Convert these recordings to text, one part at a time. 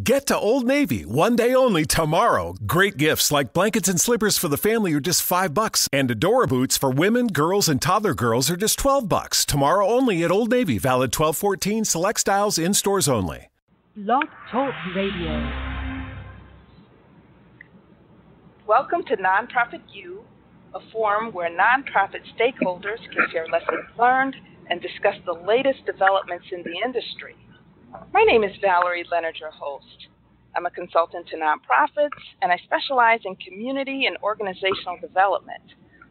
Get to Old Navy, one day only tomorrow. Great gifts like blankets and slippers for the family are just $5, and Adora boots for women, girls, and toddler girls are just $12. Tomorrow only at Old Navy, valid 12/14, select styles in stores only. Blog Talk Radio. Welcome to Nonprofit U, a forum where nonprofit stakeholders can share lessons learned and discuss the latest developments in the industry. My name is Valerie, Leonard, your host. I'm a consultant to nonprofits, and I specialize in community and organizational development.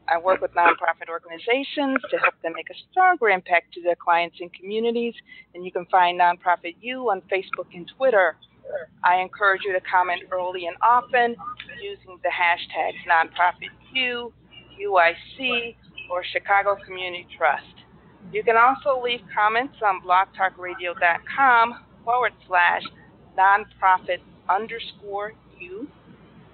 I work with nonprofit organizations to help them make a stronger impact to their clients and communities, and you can find Nonprofit U on Facebook and Twitter. I encourage you to comment early and often using the hashtags NonprofitU, UIC, or Chicago Community Trust. You can also leave comments on blogtalkradio.com/nonprofit_U.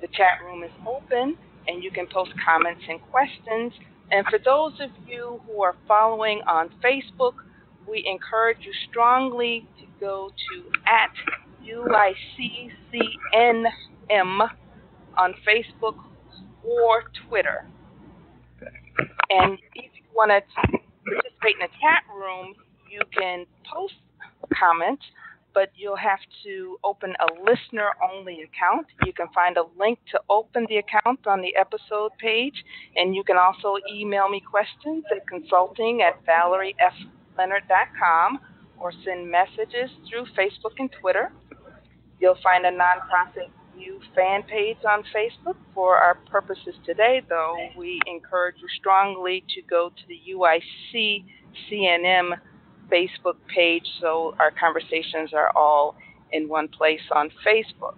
The chat room is open, and you can post comments and questions. And for those of you who are following on Facebook, we encourage you strongly to go to @UICCNM on Facebook or Twitter. And if you want to participate in the chat room, you can post comments, but you'll have to open a listener-only account. You can find a link to open the account on the episode page, and you can also email me questions at consulting@valeriefleonard.com or send messages through Facebook and Twitter. You'll find a Nonprofit U fan page on Facebook. For our purposes today, though, we encourage you strongly to go to the UIC CNM Facebook page so our conversations are all in one place on Facebook.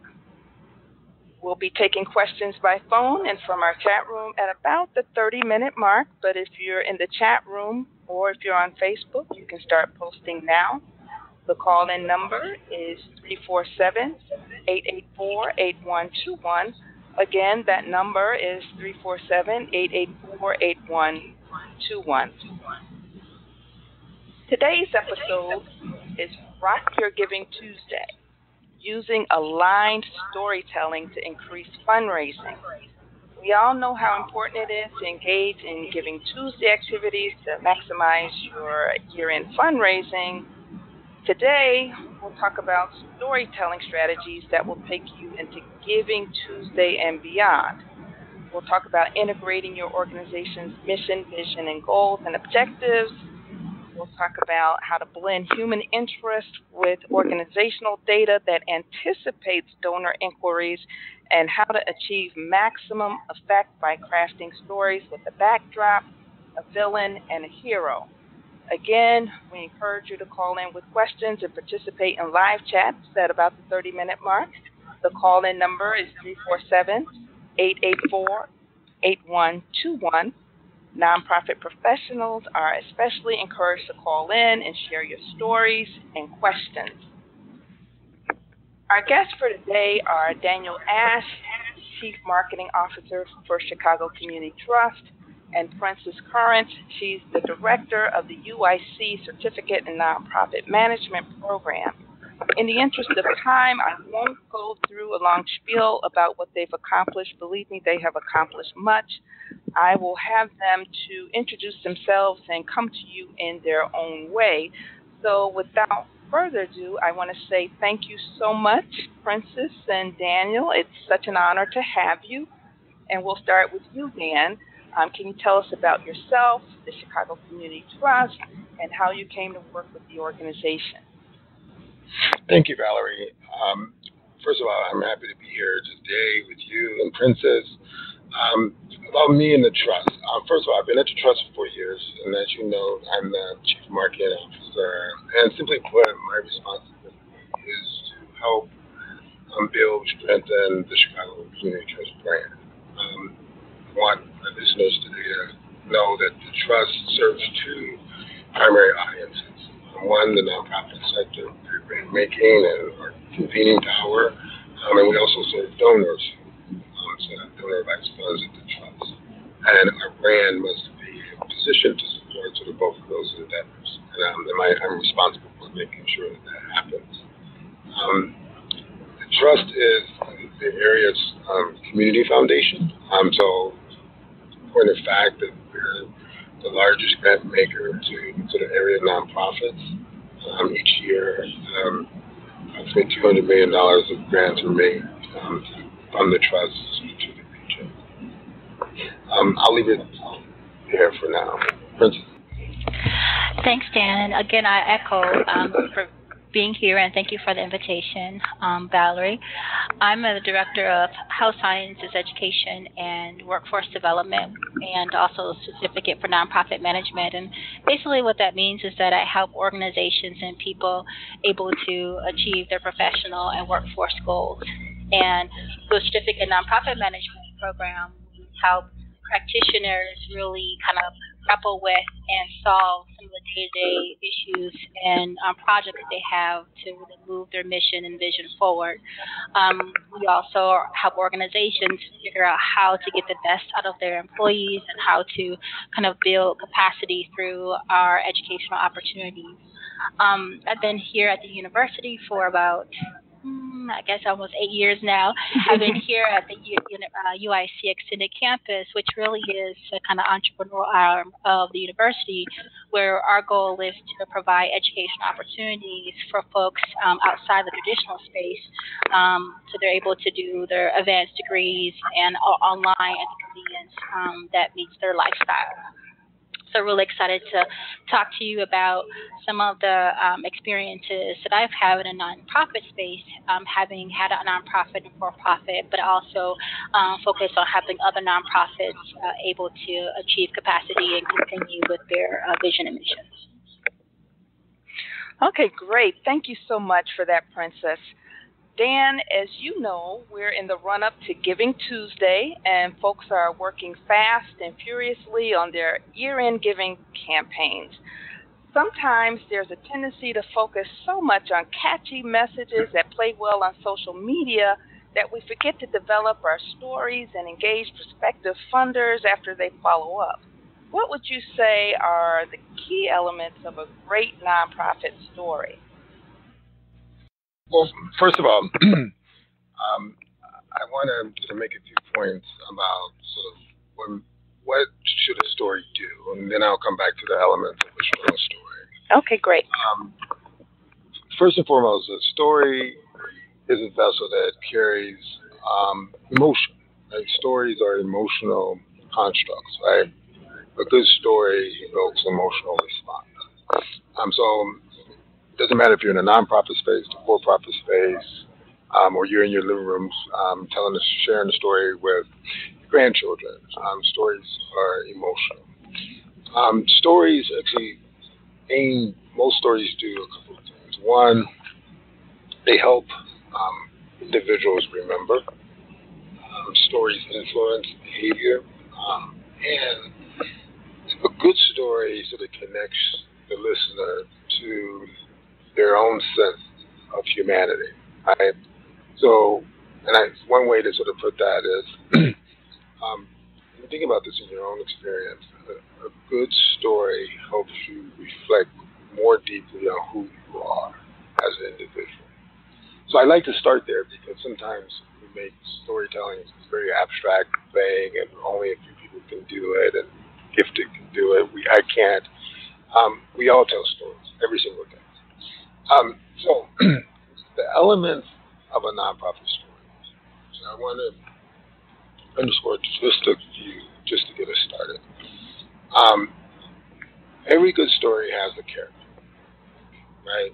We'll be taking questions by phone and from our chat room at about the 30-minute mark, but if you're in the chat room or if you're on Facebook, you can start posting now. The call-in number is 347-884-8121. Again, that number is 347-884-8121. Today's episode is Rock Your Giving Tuesday, using aligned storytelling to increase fundraising. We all know how important it is to engage in Giving Tuesday activities to maximize your year-end fundraising. Today, we'll talk about storytelling strategies that will take you into Giving Tuesday and beyond. We'll talk about integrating your organization's mission, vision, and goals and objectives. We'll talk about how to blend human interest with organizational data that anticipates donor inquiries and how to achieve maximum effect by crafting stories with a backdrop, a villain, and a hero. Again, we encourage you to call in with questions and participate in live chats at about the 30-minute mark. The call-in number is 347-884-8121. Nonprofit professionals are especially encouraged to call in and share your stories and questions. Our guests for today are Daniel Ash, Chief Marketing Officer for Chicago Community Trust, and Princess Currence. She's the Director of the UIC Certificate in Nonprofit Management Program. In the interest of time, I won't go through a long spiel about what they've accomplished. Believe me, they have accomplished much. I will have them to introduce themselves and come to you in their own way. So without further ado, I want to say thank you so much, Princess and Daniel. It's such an honor to have you. And we'll start with you, Dan. Can you tell us about yourself, the Chicago Community Trust, and how you came to work with the organization? Thank you, Valerie. First of all, I'm happy to be here today with you and Princess. About me and the Trust. First of all, I've been at the Trust for 4 years, and as you know, I'm the Chief Marketing Officer. And simply put, my responsibility is to help build, strengthen the Chicago Community Trust brand. I want my listeners to know that the Trust serves two primary audiences. One, the nonprofit sector, through grant making and our convening power, and we also serve donors, so that donor advice funds at the Trust. And our brand must be positioned to support sort of both of those endeavors. And I'm responsible for making sure that happens. The trust is the area's community foundation. So, point of fact, that we're the largest grant maker to the area nonprofits. Each year, approximately $200 million of grants are made from the trust to the region. I'll leave it there for now. Princess. Thanks, Dan. And again, I echo for being here, and thank you for the invitation, Valerie. I'm the Director of Health Sciences Education and Workforce Development, and also a Certificate for Nonprofit Management. And basically what that means is that I help organizations and people able to achieve their professional and workforce goals. And the Certificate Nonprofit Management program help practitioners really kind of grapple with and solve some of the day-to-day issues and projects that they have to really move their mission and vision forward. We also help organizations figure out how to get the best out of their employees and how to kind of build capacity through our educational opportunities. I've been here at the university for about I guess almost 8 years now. I've been here at the UIC Extended Campus, which really is a kind of entrepreneurial arm of the university, where our goal is to provide educational opportunities for folks outside the traditional space, so they're able to do their advanced degrees and online at the convenience that meets their lifestyle. So really excited to talk to you about some of the experiences that I've had in a nonprofit space, having had a nonprofit and for-profit, but also focus on helping other nonprofits able to achieve capacity and continue with their vision and mission. Okay, great. Thank you so much for that, Princess. Dan, as you know, we're in the run-up to Giving Tuesday, and folks are working fast and furiously on their year-end giving campaigns. Sometimes there's a tendency to focus so much on catchy messages that play well on social media that we forget to develop our stories and engage prospective funders after they follow up. What would you say are the key elements of a great nonprofit story? Well, first of all, I want to make a few points about sort of what should a story do, and then I'll come back to the elements of a strong story. Okay, great. First and foremost, a story is a vessel that carries emotion. Right? Stories are emotional constructs, right? A good story evokes emotional response. So it doesn't matter if you're in a nonprofit space, the for-profit space, or you're in your living rooms sharing the story with your grandchildren. Stories are emotional. Stories actually most stories do a couple of things. One, they help individuals remember. Stories influence behavior. And a good story sort of connects the listener to their own sense of humanity, right? So, one way to sort of put that is, think about this in your own experience. A good story helps you reflect more deeply on who you are as an individual. So I like to start there because sometimes we make storytelling very abstract, vague, and only a few people can do it, and gifted can do it. I can't. We all tell stories every single day. So the elements of a nonprofit story. So I want to underscore just a few, just to get us started. Every good story has a character, right?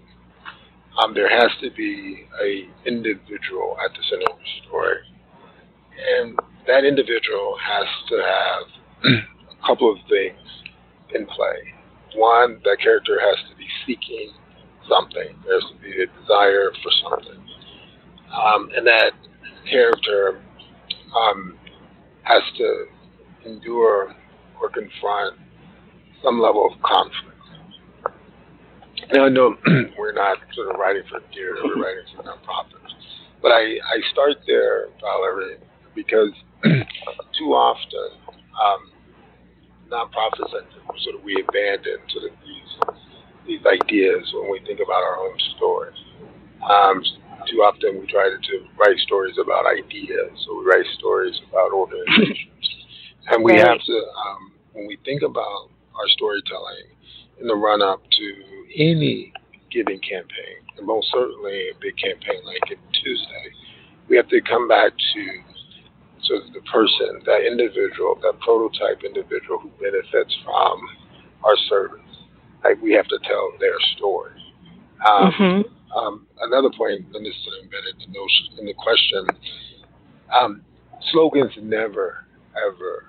There has to be an individual at the center of the story, and that individual has to have a couple of things in play. One, that character has to be seeking something. There has to be a desire for something. And that character has to endure or confront some level of conflict. Now, I know we're not sort of writing for theater, we're writing for nonprofits. But I start there, Valerie, because too often nonprofits we abandon sort of these ideas when we think about our own stories. Too often we try to write stories about ideas, or we write stories about organizations. And we have to, when we think about our storytelling in the run-up to any giving campaign, and most certainly a big campaign like Giving Tuesday, we have to come back to sort of the person, that individual, that prototype individual who benefits from our service. Like, we have to tell their story. Another point, and this is embedded in the question, slogans never, ever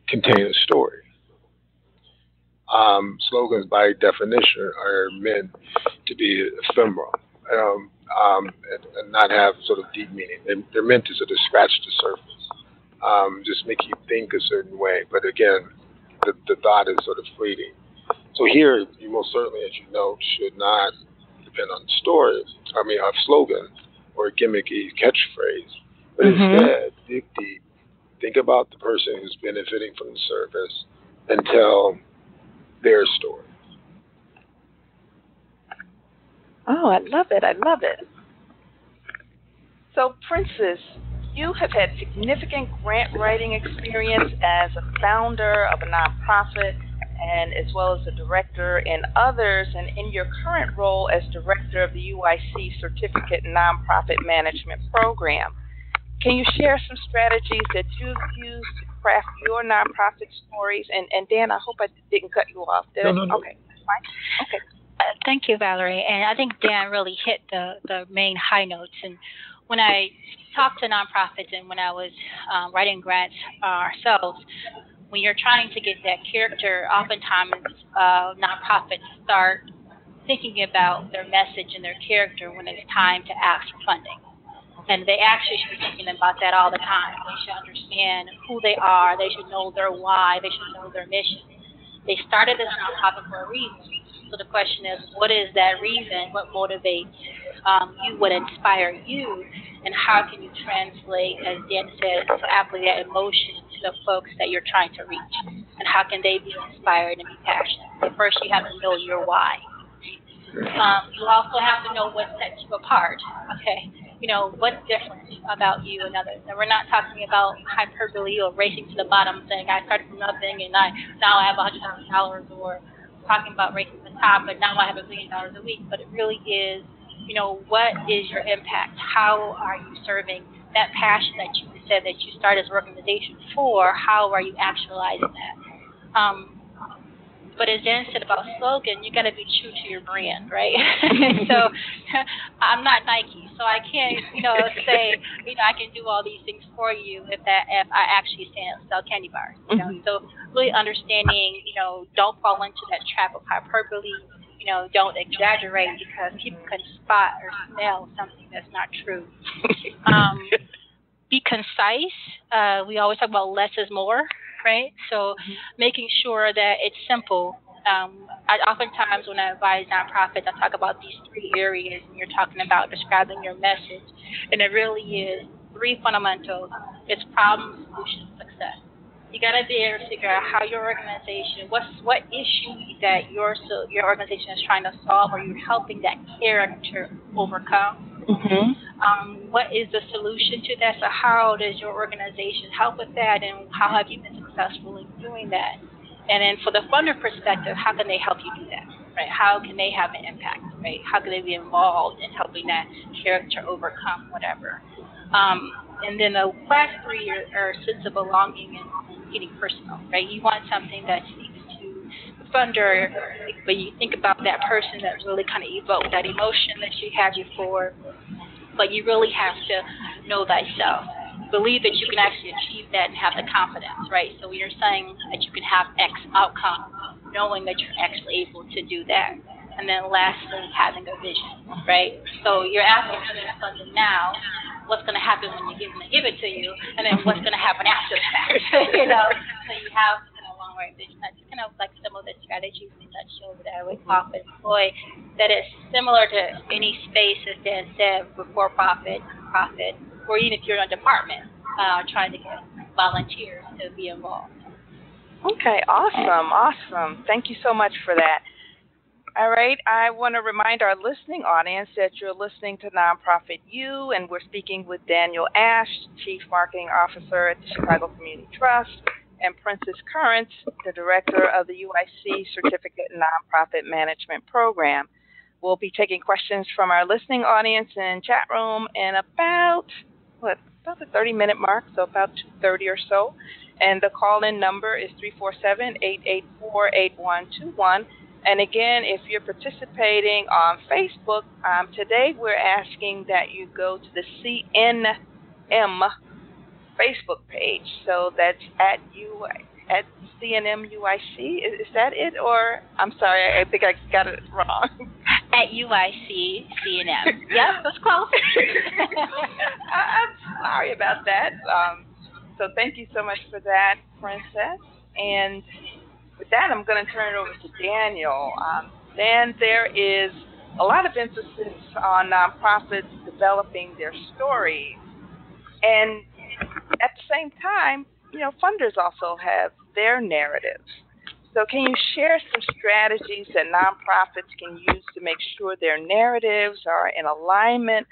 contain a story. Slogans, by definition, are meant to be ephemeral and not have sort of deep meaning. They're meant to sort of scratch the surface, just make you think a certain way. But again, the thought is sort of fleeting. So here, you most certainly, as you know, should not depend on a slogan or a gimmicky catchphrase, but instead dig deep, think about the person who's benefiting from the service, and tell their story. Oh, I love it. I love it. So, Princess, you have had significant grant writing experience as a founder of a nonprofit and as well as a director in others, and in your current role as director of the UIC Certificate Nonprofit Management Program. Can you share some strategies that you've used to craft your nonprofit stories? And Dan, I hope I didn't cut you off. No. Okay, that's fine. Okay. Thank you, Valerie. And I think Dan really hit the main high notes. And when I talked to nonprofits and when I was writing grants ourselves, when you're trying to get that character, oftentimes nonprofits start thinking about their message and their character when it's time to ask for funding. And they actually should be thinking about that all the time. They should understand who they are. They should know their why. They should know their mission. They started this nonprofit for a reason. So the question is, what is that reason? What motivates you? What inspires you? And how can you translate, as Dan said, so aptly, that emotion to the folks that you're trying to reach? And how can they be inspired and be passionate? So first, you have to know your why. You also have to know what sets you apart. Okay, what's different about you and others. And we're not talking about hyperbole or racing to the bottom, saying I started from nothing and now I have $100,000, or talking about racing to the top, but now I have $1 million a week. But it really is, what is your impact? How are you serving that passion that you said that you started as an organization for? How are you actualizing that? But as Dan said about slogan, you got to be true to your brand, right? So I'm not Nike, so I can't, say, I can do all these things for you if I actually sell candy bars. So really understanding, don't fall into that trap of hyperbole. Don't exaggerate because people can spot or smell something that's not true. Be concise. We always talk about less is more. Right? So making sure that it's simple. Oftentimes when I advise nonprofits, I talk about these 3 areas, and you're talking about describing your message. And it really is 3 fundamentals. It's problem, solution, success. You got to be able to figure out how your organization, what issue that your organization is trying to solve, or you're helping that character overcome. What is the solution to that? So how does your organization help with that, and how have you been successful in doing that? And then for the funder perspective, how can they help you do that? Right? How can they have an impact? Right? How can they be involved in helping that character overcome whatever? And then the last 3 are sense of belonging and getting personal. Right? You want something that speaks to the funder, but you think about that person that really kind of evoked that emotion that you had before. But you really have to know thyself. Believe that you can actually achieve that and have the confidence, right? So you're saying that you can have X outcome, knowing that you're actually able to do that. And then lastly, having a vision, right? So you're asking something now, what's going to happen when you give it to you, and then what's going to happen after that, So you have a long-range vision. That's kind of like some of the strategies we touched over that we often employ that is similar to any space, as Dan said, for-profit, profit, or even if you're in a department trying to get volunteers to be involved. Okay, awesome. Thank you so much for that. All right. I want to remind our listening audience that you're listening to Nonprofit U, and we're speaking with Daniel Ash, Chief Marketing Officer at the Chicago Community Trust, and Princess Currence, the Director of the UIC Certificate in Nonprofit Management Program. We'll be taking questions from our listening audience in chat room in about the 30-minute mark, so about 2:30 or so. And the call-in number is 347-884-8121. And again, if you're participating on Facebook, today we're asking that you go to the CNM Facebook page. So that's at CNMUIC. Is that it? Or, I'm sorry, I think I got it wrong. At UIC CNM. Yep, that's close. I'm sorry about that. So thank you so much for that, Princess. And with that, I'm going to turn it over to Daniel. Dan, there is a lot of emphasis on nonprofits developing their stories. And at the same time, funders also have their narratives. So can you share some strategies that nonprofits can use to make sure their narratives are in alignment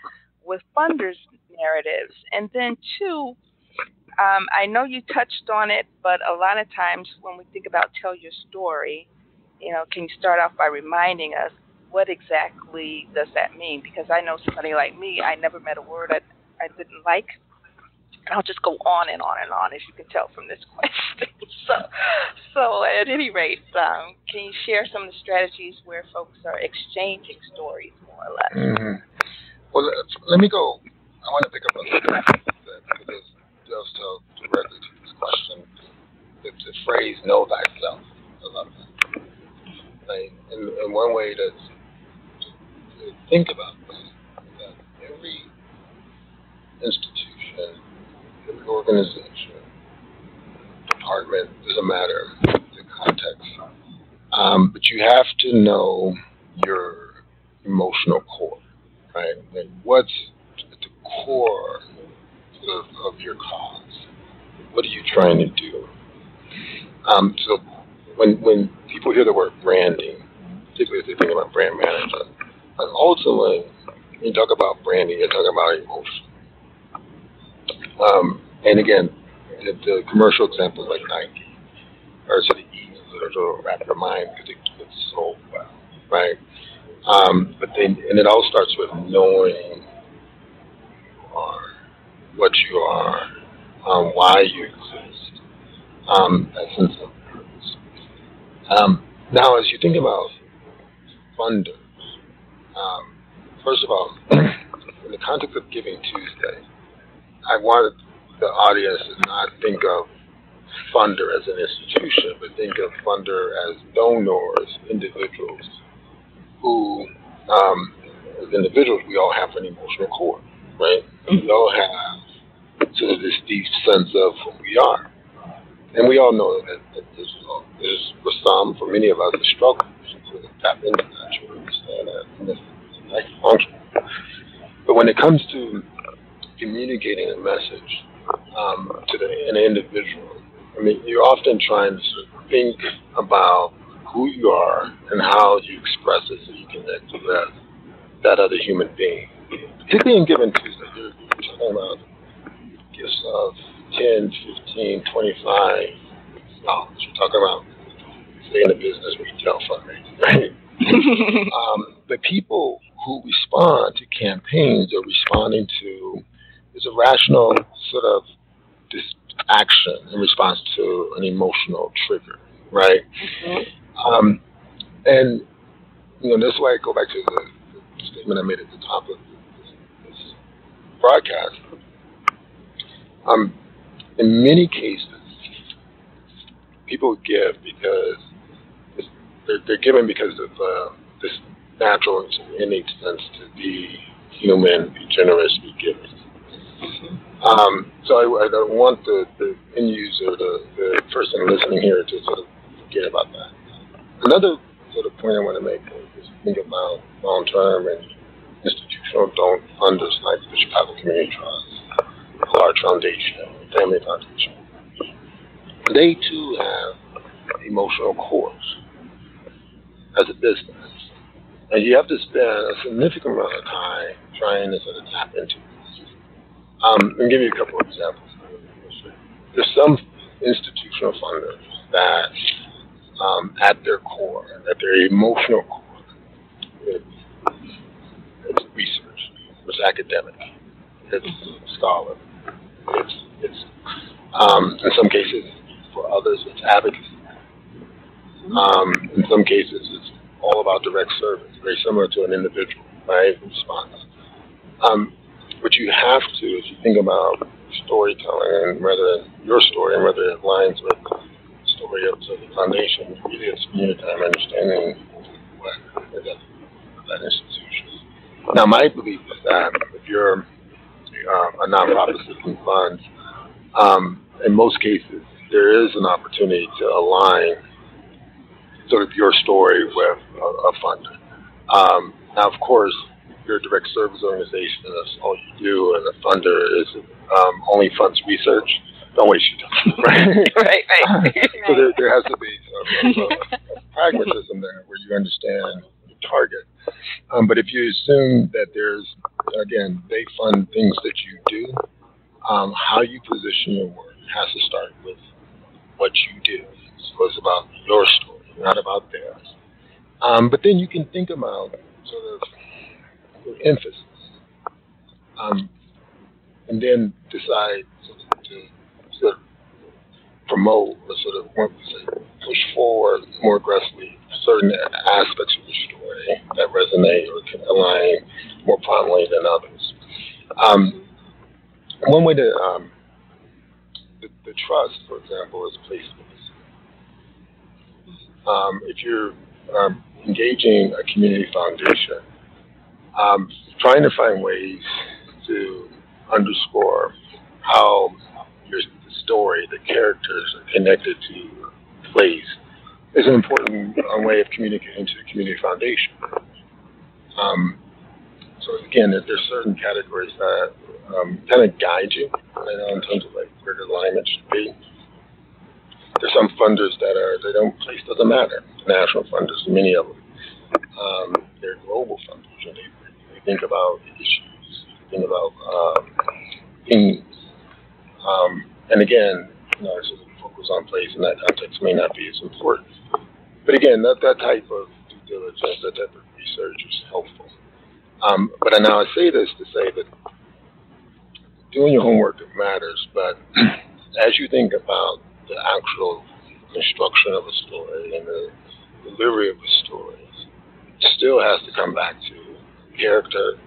with funders' narratives? And then two, I know you touched on it, but a lot of times when we think about tell your story, can you start off by reminding us what exactly does that mean? Because I know somebody like me, I never met a word I didn't like. I'll just go on and on and on, as you can tell from this question. So at any rate, can you share some of the strategies where folks are exchanging stories, more or less? Mm-hmm. Well, let me go. I want to pick up on something that does tell directly to this question. The phrase "know thyself." I love that. Right? And one way to think about this is that every institution, every organization, department, doesn't matter the context, but you have to know your emotional core, right? Like what's at the core of your cause? What are you trying to do? So when people hear the word branding, particularly if they think about brand management, ultimately, when you talk about branding, you're talking about emotion. And again, the commercial examples like Nike, or to the E, little wrap your mind because it gets so well, right? But then, and it all starts with knowing who you are, what you are, why you exist, that sense of purpose. Now, as you think about funders, first of all, in the context of Giving Tuesday, I wanted the audience to not think of funder as an institution, but think of funder as donors, individuals who, as individuals, we all have an emotional core, right? We all have sort of this deep sense of who we are. And we all know that there's for some, for many of us, a struggle to tap into that, to understand that, and this life function. But when it comes to communicating a message to an individual, I mean, you're often trying to sort of think about who you are and how you express it so you connect to that other human being. Particularly in Giving Tuesday, you're talking about gifts of 10, 15, 25 dollars. You're talking about, say, in the business retail fundraising, right? But people who respond to campaigns are responding to is a rational sort of action in response to an emotional trigger, right? Mm-hmm. And that's why I go back to the statement I made at the top of this broadcast. In many cases, people give because they're giving because of this natural innate sense to be human, be generous, be giving. So I don't want the end user, the person listening here, to sort of forget about that. Another sort of point I want to make is think about long-term and institutional funders like the Chicago Community Trust, Large Foundation, Family Foundation. They too have emotional cores as a business. And you have to spend a significant amount of time trying to sort of tap into this. Let me give you a couple of examples. There's some institutional funders that, at their core, at their emotional core, it's research, it's academic, it's scholarly, it's in some cases, for others, it's advocacy. In some cases, it's all about direct service, very similar to an individual, right, response. What you have to, as you think about storytelling and whether your story and whether it aligns with the story of the foundation, really is spending time understanding what is that institution. Now, my belief is that if you're a nonprofit seeking funds, in most cases, there is an opportunity to align sort of your story with a funder. Now, of course, if you're a direct service organization, that's all you do, and a funder is only funds research, don't waste your time, right? Right. So there has to be some pragmatism there where you understand your target. But if you assume that there's, again, they fund things that you do, how you position your work has to start with what you do. So it's about your story, not about theirs. But then you can think about sort of your emphasis, and then decide to sort of promote or sort of push forward more aggressively certain aspects of your story that resonate or can align more prominently than others. One way to the trust, for example, is place-based. If you're engaging a community foundation, trying to find ways to underscore how your story, the characters are connected to place is an important way of communicating to the community foundation. So again, there's certain categories that kind of guide you, in terms of like where the alignment should be. There's some funders that place doesn't matter. National funders, many of them. They're global funders, and they think about issues, think about themes. And again, sort of focus on place in that context may not be as important. But again, that type of due diligence, that type of research is helpful. But now I say this to say that doing your homework matters, but as you think about the actual construction of a story and the delivery of a story, it still has to come back to character,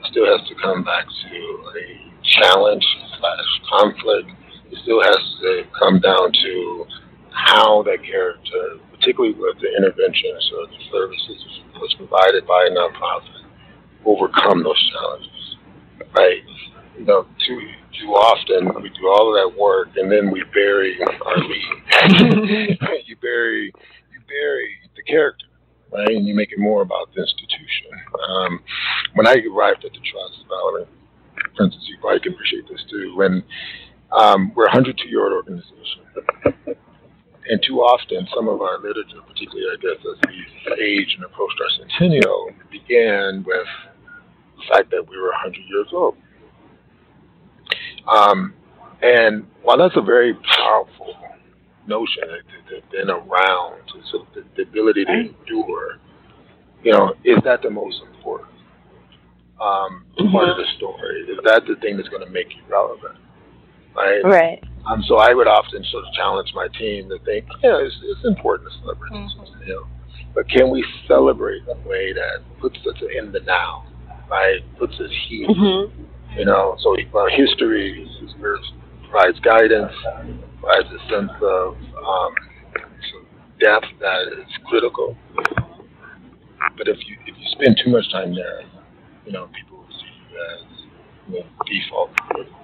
it still has to come back to a challenge/conflict, it still has to come down to how that character, particularly with the interventions or the services that's provided by a nonprofit, overcome those challenges, right? Too often we do all of that work and then we bury our lead. you bury the character, right? And you make it more about the institution. When I arrived at the trust, Valerie, Princess, you probably can appreciate this too. When we're a 102-year-old organization, and too often some of our literature, particularly I guess as we age and approached our centennial, began with the fact that we were 100 years old. And while that's a very powerful notion, that been around, so the ability to endure, is that the most important part of the story? Is that the thing that's going to make you relevant? Right. So I would often sort of challenge my team to think, it's important to celebrate this, but can we celebrate in a way that puts us in the now, right? Puts us here. So our history provides guidance, provides a sense of depth that is critical. But if you spend too much time there, people will see you as default,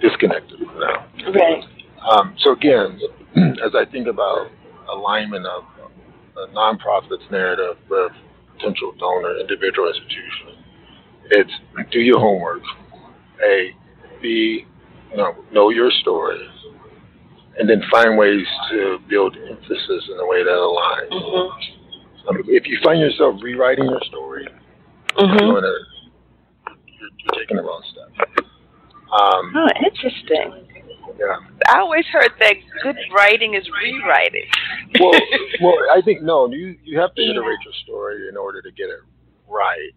disconnected from now. Right. So again, as I think about alignment of a nonprofit's narrative with potential donor, individual institution, it's do your homework. A, B, know your story, and then find ways to build emphasis in a way that aligns. If you find yourself rewriting your story, You're taking the wrong step. Oh, interesting. Yeah. I always heard that good writing is rewriting. Well, I think no. You have to iterate your story in order to get it right.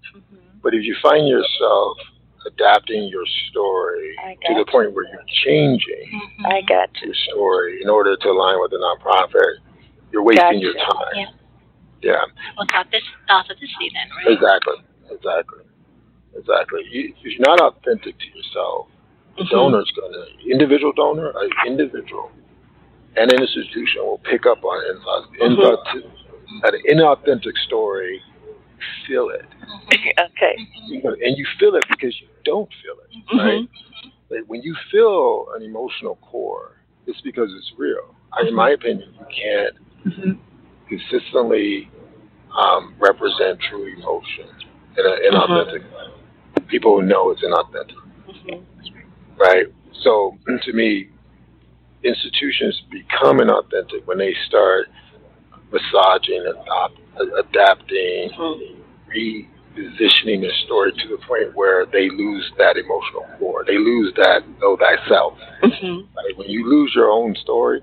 But if you find yourself adapting your story to the point where you're changing your story in order to align with the nonprofit, you're wasting your time. Yeah. Well, authenticity then, right? Exactly. If you're not authentic to yourself, the donor's gonna, individual donor, an individual, and an institution will pick up on an inauthentic story. Feel it. Okay. And you feel it because you don't feel it, right? Like when you feel an emotional core, it's because it's real. In my opinion, you can't consistently represent true emotion in an inauthentic way. People know it's inauthentic, right? So to me, institutions become inauthentic when they start massaging, adapting, repositioning their story to the point where they lose that emotional core. They lose that know thyself. Right? When you lose your own story,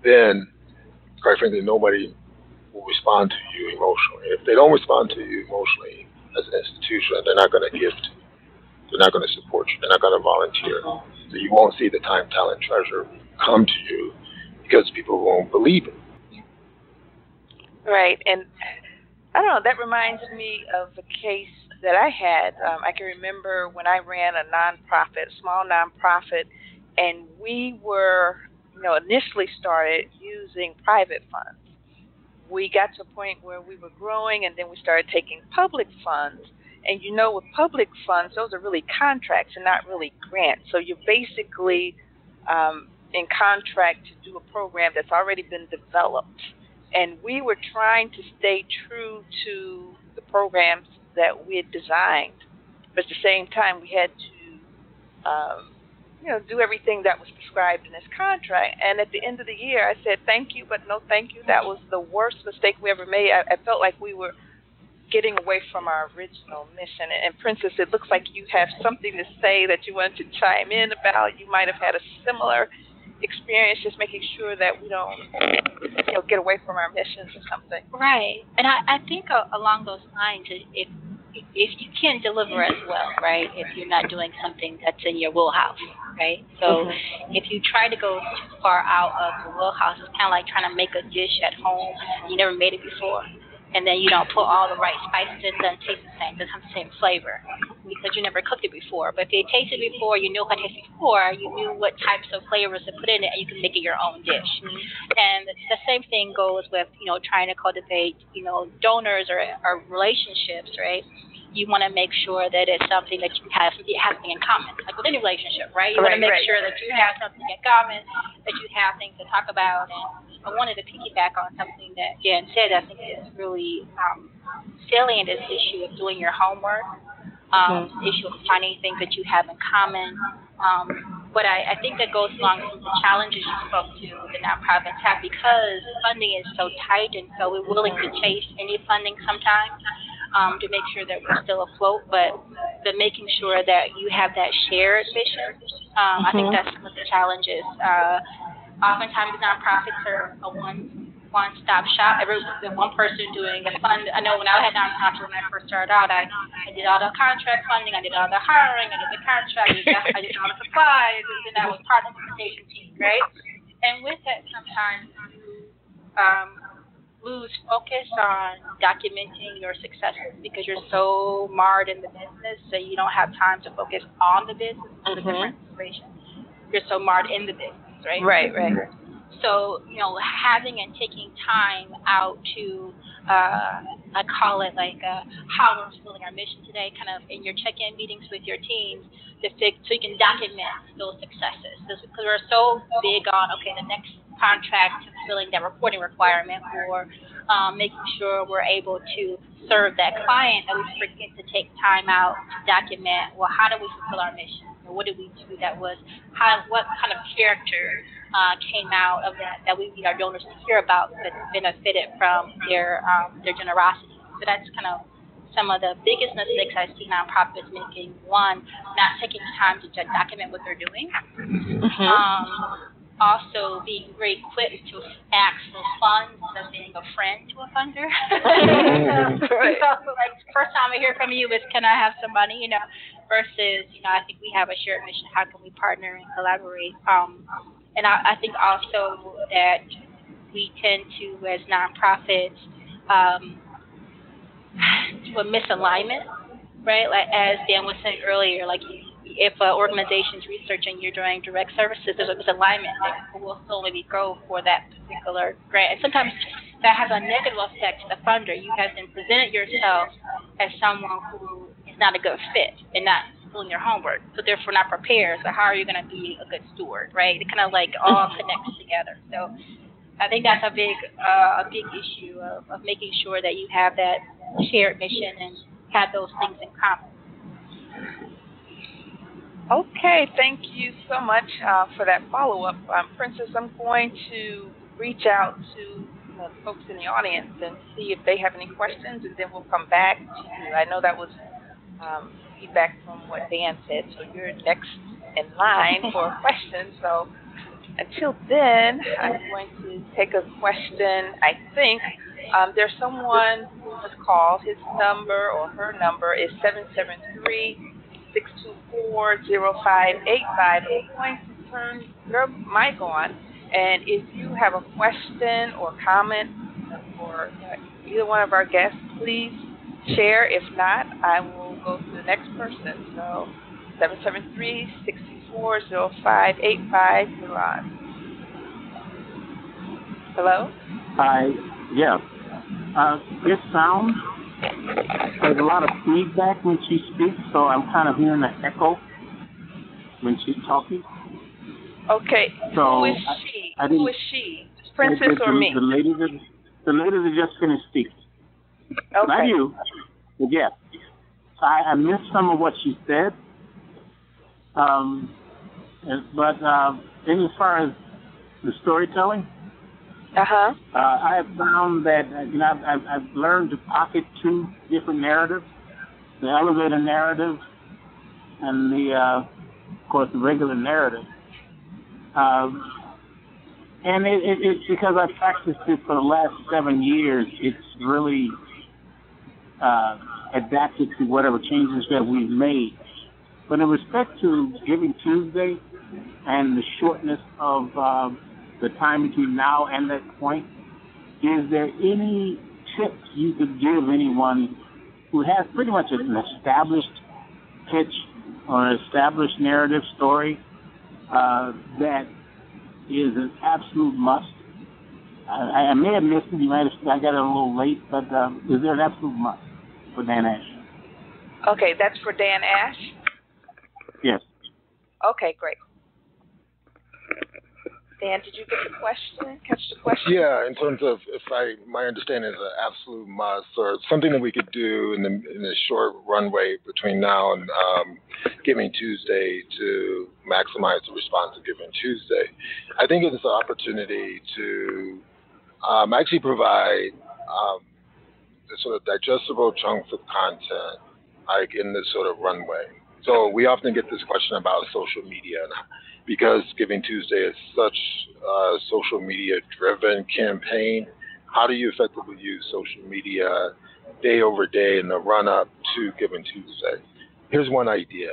then, quite frankly, nobody will respond to you emotionally. If they don't respond to you emotionally as an institution, they're not going to give to you. They're not going to support you. They're not going to volunteer. So you won't see the time, talent, treasure come to you because people won't believe it. Right. And I don't know, that reminds me of a case that I had. I can remember when I ran a small nonprofit, and we were, initially started using private funds. We got to a point where we were growing, and then we started taking public funds. And with public funds, those are really contracts and not really grants. So you're basically in contract to do a program that's already been developed. And we were trying to stay true to the programs that we had designed. But at the same time, we had to, do everything that was prescribed in this contract. And at the end of the year, I said, thank you, but no thank you. That was the worst mistake we ever made. I felt like we were getting away from our original mission. And Princess, it looks like you have something to say that you wanted to chime in about. You might have had a similar experience, just making sure that we don't get away from our missions or something. Right. And I think along those lines, if you can't deliver as well, right, if you're not doing something that's in your wheelhouse, right? So if you try to go too far out of the wheelhouse, it's kind of like trying to make a dish at home. You never made it before. And then you don't put all the right spices in, it doesn't taste the same, doesn't have the same flavor because you never cooked it before. But if you tasted it before, you knew what it tasted before, you knew what types of flavors to put in it, and you can make it your own dish. And the same thing goes with, trying to cultivate, donors or relationships, right? You want to make sure that it's something that you have something in common, like with any relationship, right? You want to make sure that you have something in common, that you have things to talk about. And I wanted to piggyback on something that Jan said. I think is really salient is the issue of doing your homework, the issue of finding things that you have in common. But I think that goes along with the challenges you spoke to the nonprofits have because funding is so tight and so we're willing to chase any funding sometimes. To make sure that we're still afloat, but making sure that you have that shared mission. I think that's one of the challenges. Oftentimes, nonprofits are a one-stop shop. One person doing a fund. I know when I had nonprofits when I first started out, I did all the contract funding, I did all the hiring, I did the contract, I did all the supplies, and then I was part of the implementation team, right? And with that, sometimes lose focus on documenting your successes because you're so marred in the business that you don't have time to focus on the business. It's a different situation. You're so marred in the business, right? Right. So, having and taking time out to, I call it like how we're fulfilling our mission today, kind of in your check-in meetings with your teams, so you can document those successes. Because we're so big on, the next contract, fulfilling that reporting requirement, or making sure we're able to serve that client, that we forget to take time out to document, how do we fulfill our mission? Or what did we do what kind of character came out of that we need our donors to hear about that benefited from their generosity. So that's kind of some of the biggest mistakes I see nonprofits making. One, not taking time to document what they're doing. Also being very quick to ask for funds instead of being a friend to a funder. Right. Like, first time I hear from you is, can I have some money, versus, I think we have a shared mission. How can we partner and collaborate? And I think also that we tend to, as nonprofits, do a misalignment, right? Like, as Dan was saying earlier, like, if an organization's researching, you're doing direct services, there's a misalignment that people will still maybe go for that particular grant. And sometimes that has a negative effect to the funder. You have then presented yourself as someone who is not a good fit and not doing your homework, so therefore not prepared. So how are you going to be a good steward, right? It kind of like all connects together. So I think that's a big issue of making sure that you have that shared mission and have those things in common. Okay, thank you so much for that follow-up. Princess, I'm going to reach out to the folks in the audience and see if they have any questions, and then we'll come back to you. I know that was feedback from what Dan said, so you're next in line for questions. So until then, I'm going to take a question. I think there's someone who has called. His number or her number is 773-624-0585. I'm going to turn your mic on, and if you have a question or comment for either one of our guests, please share. If not, I will go to the next person. So 773-624-0585. You're on. Hello? Hi. Yeah. This sound, there's a lot of feedback when she speaks, so I'm kind of hearing an echo when she's talking. Okay. So who is she? Who is she? Princess or me? The lady that just finished speaking. Okay. Not you. But yeah. So I missed some of what she said. But as far as the storytelling, I have found that I've learned to pocket two different narratives: the elevator narrative and of course, the regular narrative. And it's because I've practiced it for the last 7 years. It's really adapted to whatever changes that we've made. But in respect to Giving Tuesday and the shortness of the time between now and that point, is there any tips you could give anyone who has pretty much an established pitch or an established narrative story that is an absolute must? I may have missed it. I got it a little late, but is there an absolute must for Dan Ash? Okay, that's for Dan Ash? Yes. Okay, great. Dan, did you get the question? Catch the question? Yeah, in terms of my understanding is an absolute must, or something that we could do in the short runway between now and Giving Tuesday to maximize the response to Giving Tuesday. I think it's an opportunity to actually provide the sort of digestible chunks of content, like in this sort of runway. So we often get this question about social media, and because Giving Tuesday is such a social media driven campaign, how do you effectively use social media day over day in the run up to Giving Tuesday? Here's one idea,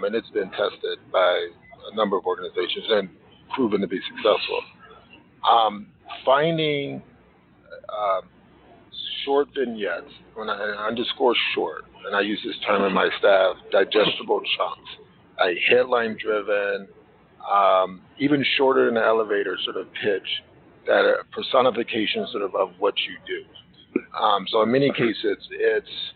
and it's been tested by a number of organizations and proven to be successful. Finding short vignettes, when I underscore short, and I use this term in my staff, digestible chunks, headline driven, even shorter than the elevator sort of pitch, that are personification sort of what you do. So in many cases, it's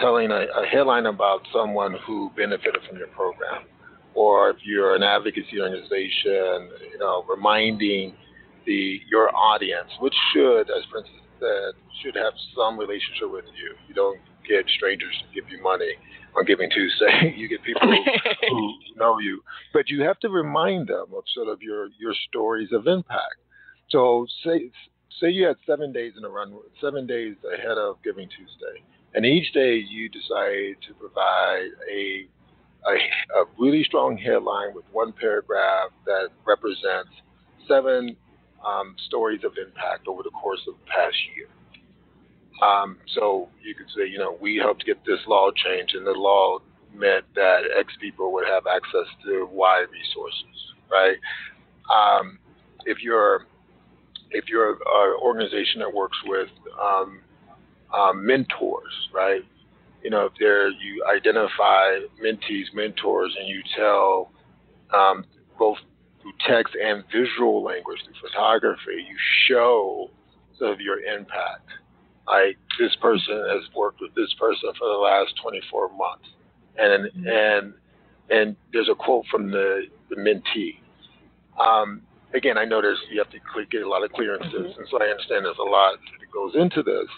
telling a headline about someone who benefited from your program, or if you're an advocacy organization, reminding your audience, which should, as Princess said, should have some relationship with you. You don't get strangers to give you money on Giving Tuesday. You get people who know you, but you have to remind them of sort of your stories of impact. So say you had 7 days in a run, 7 days ahead of Giving Tuesday, and each day you decide to provide a really strong headline with one paragraph that represents 7 stories of impact over the course of the past year. So you could say, we helped get this law changed, and the law meant that X people would have access to Y resources, right? If you're an organization that works with mentors, right? If you identify mentees, mentors, and you tell both through text and visual language, through photography, you show sort of your impact. Like, this person has worked with this person for the last 24 months, and there's a quote from the mentee. Again, I know you have to get a lot of clearances, and so I understand there's a lot that goes into this.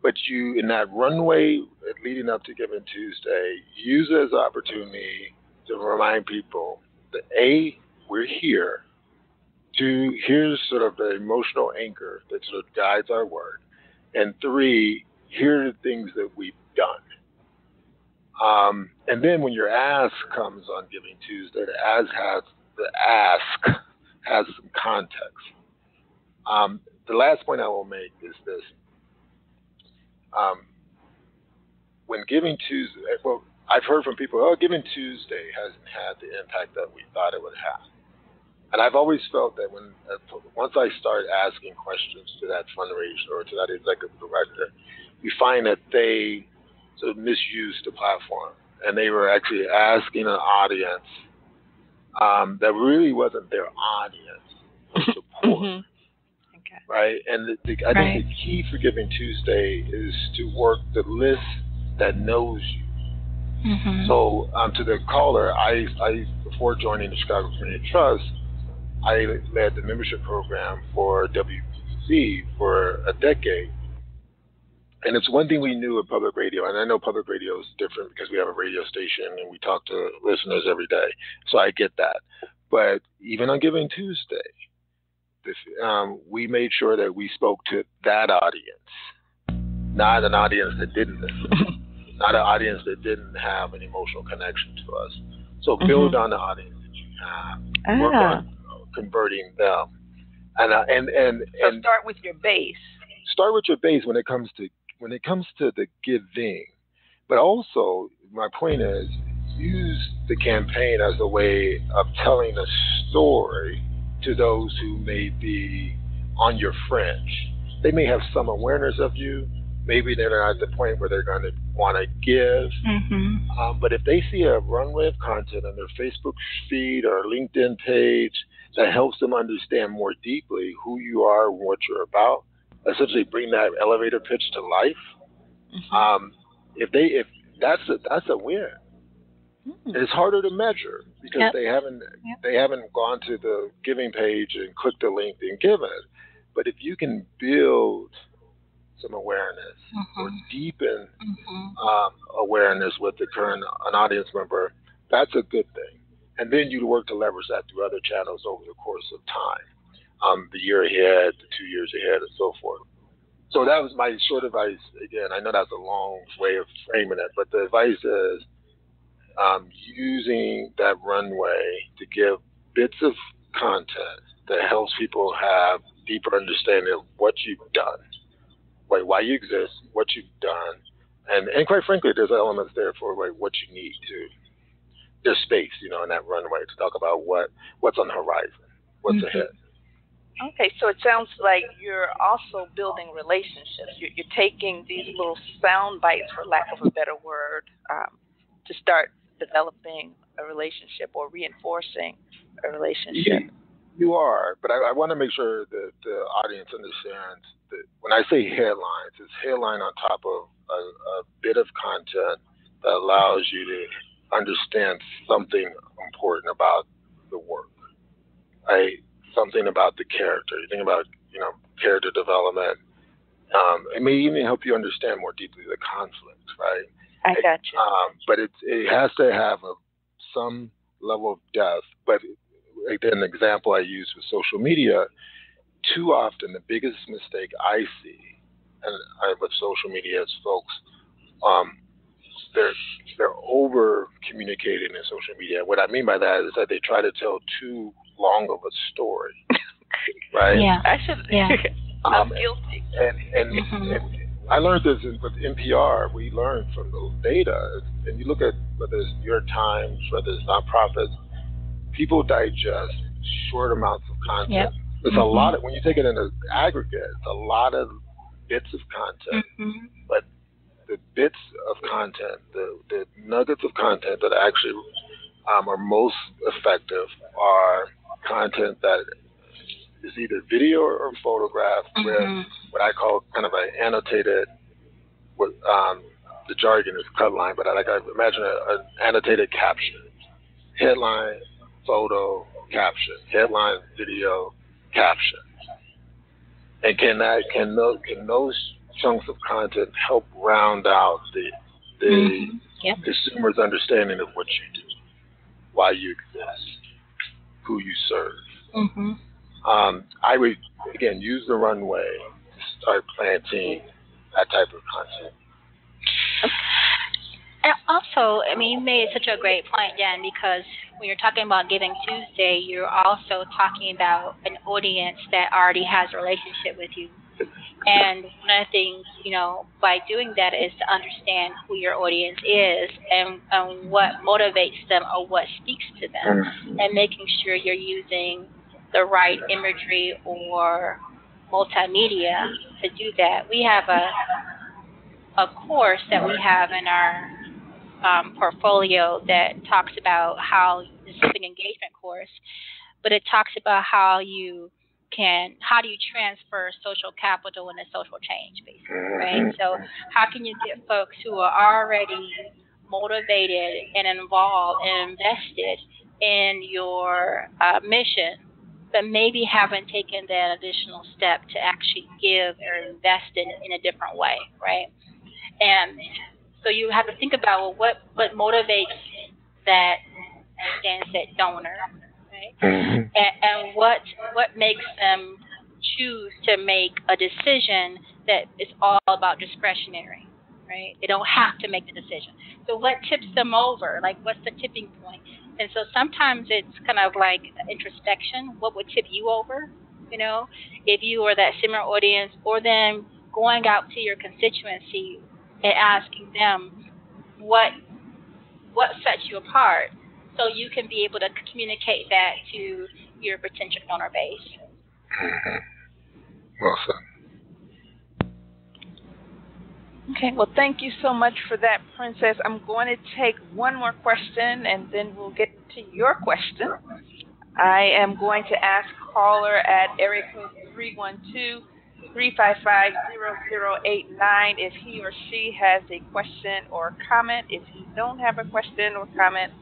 But you, in that runway leading up to Giving Tuesday, use it as an opportunity to remind people that A, we're here. 2, here's sort of the emotional anchor that sort of guides our work. And 3, here are the things that we've done. And then when your ask comes on Giving Tuesday, the ask has some context. The last point I will make is this. When Giving Tuesday, well, I've heard from people, Giving Tuesday hasn't had the impact that we thought it would have. And I've always felt that once I start asking questions to that fundraiser or to that executive director, we find that they sort of misused the platform. And they were actually asking an audience that really wasn't their audience for support. Right? And I think the key for Giving Tuesday is to work the list that knows you. So to the caller, I before joining the Chicago Community Trust, I led the membership program for WPC for a decade. And it's one thing we knew at public radio, and I know public radio is different because we have a radio station and we talk to listeners every day. So I get that. But even on Giving Tuesday, we made sure that we spoke to that audience, not an audience that didn't listen, not an audience that didn't have an emotional connection to us. So build on the audience that you have. Work on converting them, and start with your base. Start with your base when it comes to the giving, but also my point is use the campaign as a way of telling a story to those who may be on your fringe. They may have some awareness of you. Maybe they're not at the point where they're going to want to give. But if they see a runway of content on their Facebook feed or LinkedIn page that helps them understand more deeply who you are and what you're about, essentially bring that elevator pitch to life. If that's a win. It's harder to measure because they haven't gone to the giving page and clicked the link and given it. But if you can build some awareness or deepen awareness with an audience member, that's a good thing. And then you work to leverage that through other channels over the course of time, the year ahead, the 2 years ahead, and so forth. So that was my short advice. Again, I know that's a long way of framing it, but the advice is using that runway to give bits of content that helps people have deeper understanding of what you've done, why you exist, what you've done, and quite frankly, there's elements there for what you need to. There's space, in that runway to talk about what's on the horizon, what's ahead. Okay, so it sounds like you're also building relationships. You're taking these little sound bites, for lack of a better word, to start developing a relationship or reinforcing a relationship. You are, but I want to make sure that the audience understands that when I say headlines, it's headline on top of a bit of content that allows you to understand something important about the work, right? Something about the character. You think about, character development. It may even help you understand more deeply the conflict, right? I got you. But it has to have some level of depth. But an example I use with social media, too often the biggest mistake I see, with social media is folks, they're over communicating in social media. What I mean by that is that they try to tell too long of a story, right? Yeah. I should. Yeah. I'm guilty. And I learned this with NPR. We learned from the data, and you look at whether it's New York Times, whether it's nonprofits, people digest short amounts of content. Yep. There's a lot of, when you take it in an aggregate, it's a lot of bits of content, but the bits of content, the nuggets of content that actually are most effective are content that is either video or photograph with what I call kind of an annotated, what the jargon is cut line, but I imagine an annotated caption. Headline, photo, caption. Headline, video, caption. And can those chunks of content help round out the consumer's understanding of what you do, why you exist, who you serve? I would, again, use the runway to start planting that type of content. And also, I mean, you made such a great point, Dan, because when you're talking about Giving Tuesday, you're also talking about an audience that already has a relationship with you. And one of the things, by doing that is to understand who your audience is and what motivates them or what speaks to them, and making sure you're using the right imagery or multimedia to do that. We have a course that we have in our portfolio that talks about how, this is an engagement course, but it talks about how do you transfer social capital into social change, basically, right? So how can you get folks who are already motivated and involved and invested in your mission, but maybe haven't taken that additional step to actually give or invest in a different way, right? And so you have to think about, well, what motivates that, as Dan said, donor, right? And what makes them choose to make a decision that is all about discretionary, right? They don't have to make the decision. So what tips them over? Like, what's the tipping point? And so sometimes it's kind of like introspection. What would tip you over, if you are that similar audience, or then going out to your constituency and asking them what sets you apart, so you can be able to communicate that to your potential donor base. Well said. Okay, well, thank you so much for that, Princess. I'm going to take one more question, and then we'll get to your question. I am going to ask caller at area code 312-355-0089 if he or she has a question or comment. If you don't have a question or comment,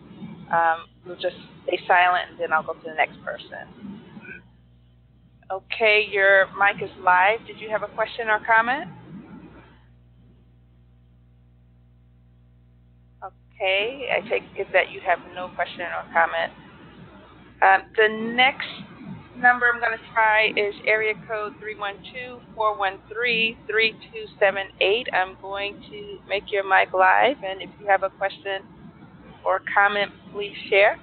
we'll just stay silent, and then I'll go to the next person. Okay, your mic is live. Did you have a question or comment? Okay, I take it that you have no question or comment. The next number I'm going to try is area code 312-413-3278. I'm going to make your mic live, and if you have a question or comment, please share.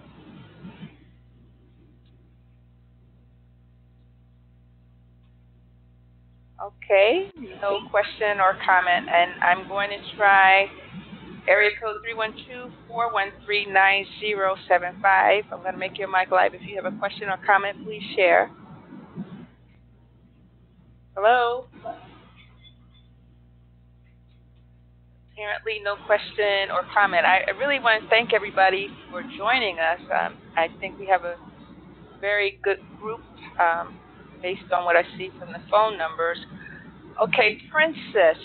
Okay, no question or comment, and I'm going to try area code 312-413-9075. I'm going to make your mic live. If you have a question or comment, please share. Hello? Apparently no question or comment. I really want to thank everybody for joining us. I think we have a very good group based on what I see from the phone numbers. Okay, Princess,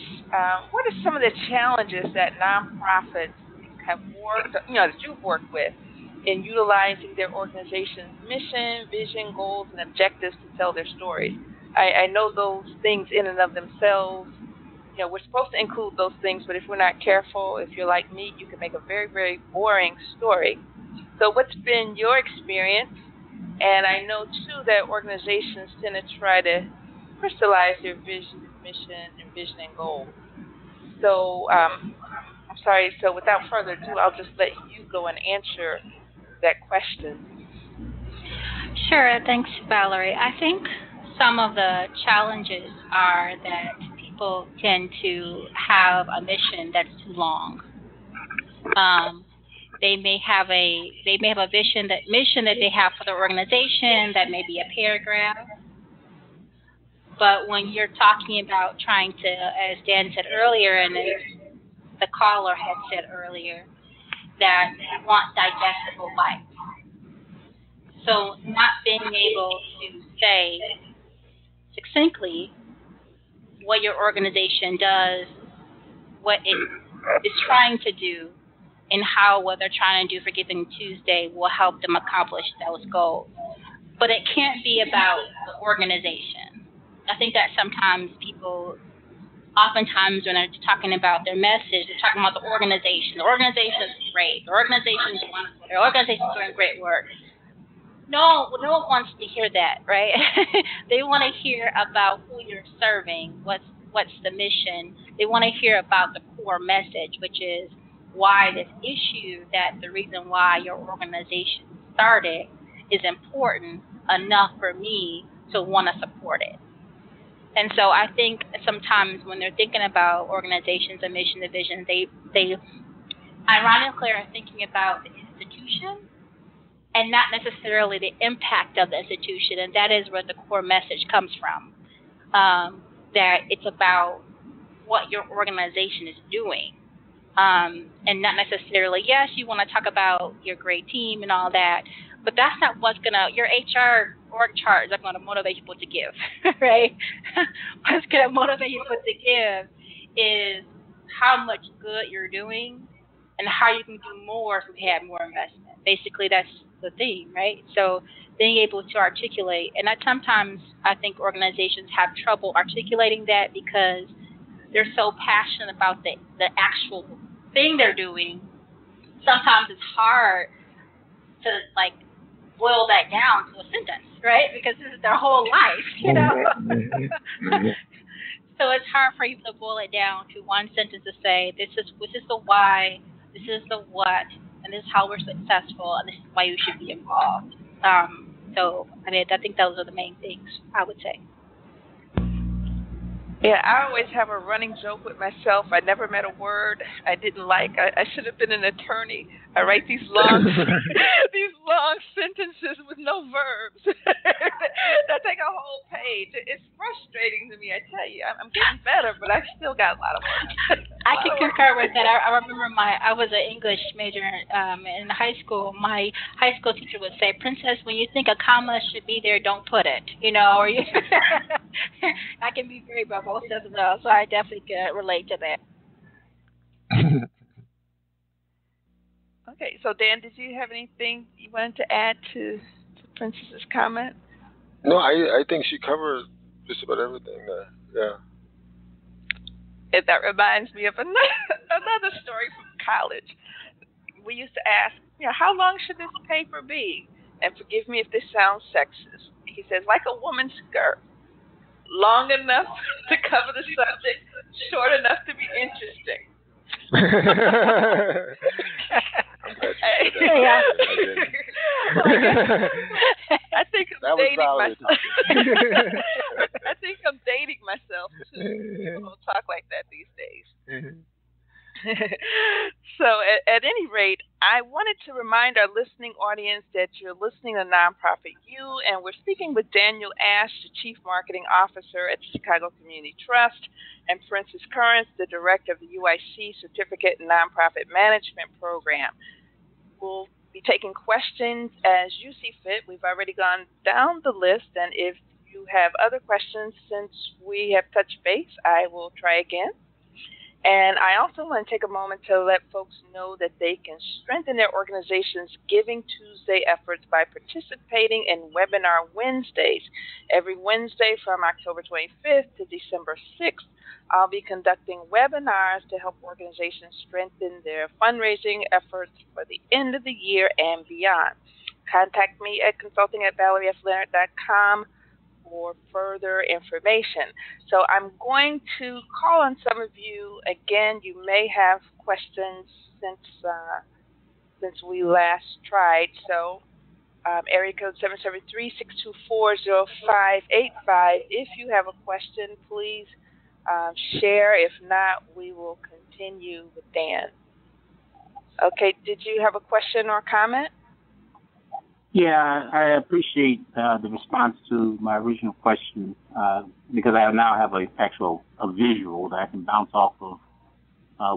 what are some of the challenges that nonprofits have worked, that you've worked with in utilizing their organization's mission, vision, goals, and objectives to tell their stories? I know those things in and of themselves, we're supposed to include those things, but if we're not careful, if you're like me, you can make a very, very boring story. So what's been your experience, And I know, too, that organizations tend to try to crystallize their vision, mission, and goals. So, I'm sorry, so without further ado, I'll just let you go and answer that question. Sure, thanks, Valerie. I think some of the challenges are that people tend to have a mission that's too long. They may have a mission that they have for the organization that may be a paragraph. But when you're talking about trying to, as Dan said earlier, and as the caller had said earlier, that you want digestible bites. So not being able to say succinctly what your organization does, what it is trying to do, and how what they're trying to do for Giving Tuesday will help them accomplish those goals. But it can't be about the organization. I think that sometimes people, oftentimes when they're talking about their message, they're talking about the organization. The organization is great. The organization is wonderful. The organization is doing great work. No one wants to hear that, right? They want to hear about who you're serving, what's the mission. They want to hear about the core message, which is why this issue, that the reason why your organization started is important enough for me to want to support it. And so I think sometimes when they're thinking about organizations and mission and vision, they ironically are thinking about the institution and not necessarily the impact of the institution, and that is where the core message comes from, that it's about what your organization is doing, and not necessarily, yes, you want to talk about your great team and all that, but that's not what's going to, your HR org chart is not going to motivate people to give, right? What's going to motivate people to give is how much good you're doing and how you can do more if you have more investment. Basically, that's the theme, right? So being able to articulate, and sometimes I think organizations have trouble articulating that because they're so passionate about the actual thing they're doing. Sometimes it's hard to boil that down to a sentence, right? Because this is their whole life, you know. So it's hard for you to boil it down to one sentence to say this is the why, this is the what, and this is how we're successful, and this is why you should be involved. So I think those are the main things I would say. Yeah, I always have a running joke with myself. I never met a word I didn't like. I should have been an attorney. I write these long sentences with no verbs that take a whole page. It's frustrating to me, I tell you. I'm getting better, but I still got a lot of work. I can concur with that. I remember I was an English major in high school. My high school teacher would say, "Princess, when you think a comma should be there, don't put it." You know, or you. I can be very verbose as well, so I definitely can relate to that. Okay, so Dan, did you have anything you wanted to add to Princess's comment? No, I think she covered just about everything there. Yeah. And that reminds me of another story from college. We used to ask, how long should this paper be? And forgive me if this sounds sexist. He says, like a woman's skirt. Long enough to cover the subject, short enough to be interesting. I think I'm dating myself. I think I'm dating myself too. People don't talk like that these days. So at any rate, I wanted to remind our listening audience that you're listening to Nonprofit U, and we're speaking with Daniel Ash, the Chief Marketing Officer at the Chicago Community Trust, and Princess Currence, the Director of the UIC Certificate in Nonprofit Management Program. We'll be taking questions as you see fit. We've already gone down the list, and if you have other questions since we have touched base, I will try again. And I also want to take a moment to let folks know that they can strengthen their organization's Giving Tuesday efforts by participating in Webinar Wednesdays. Every Wednesday from October 25th to December 6th, I'll be conducting webinars to help organizations strengthen their fundraising efforts for the end of the year and beyond. Contact me at consulting@ValerieFLeonard.com for further information. So I'm going to call on some of you. Again, you may have questions since we last tried. So area code 773-624-0585. If you have a question, please share. If not, we will continue with Dan. Okay, did you have a question or comment? Yeah, I appreciate the response to my original question because I now have a visual that I can bounce off of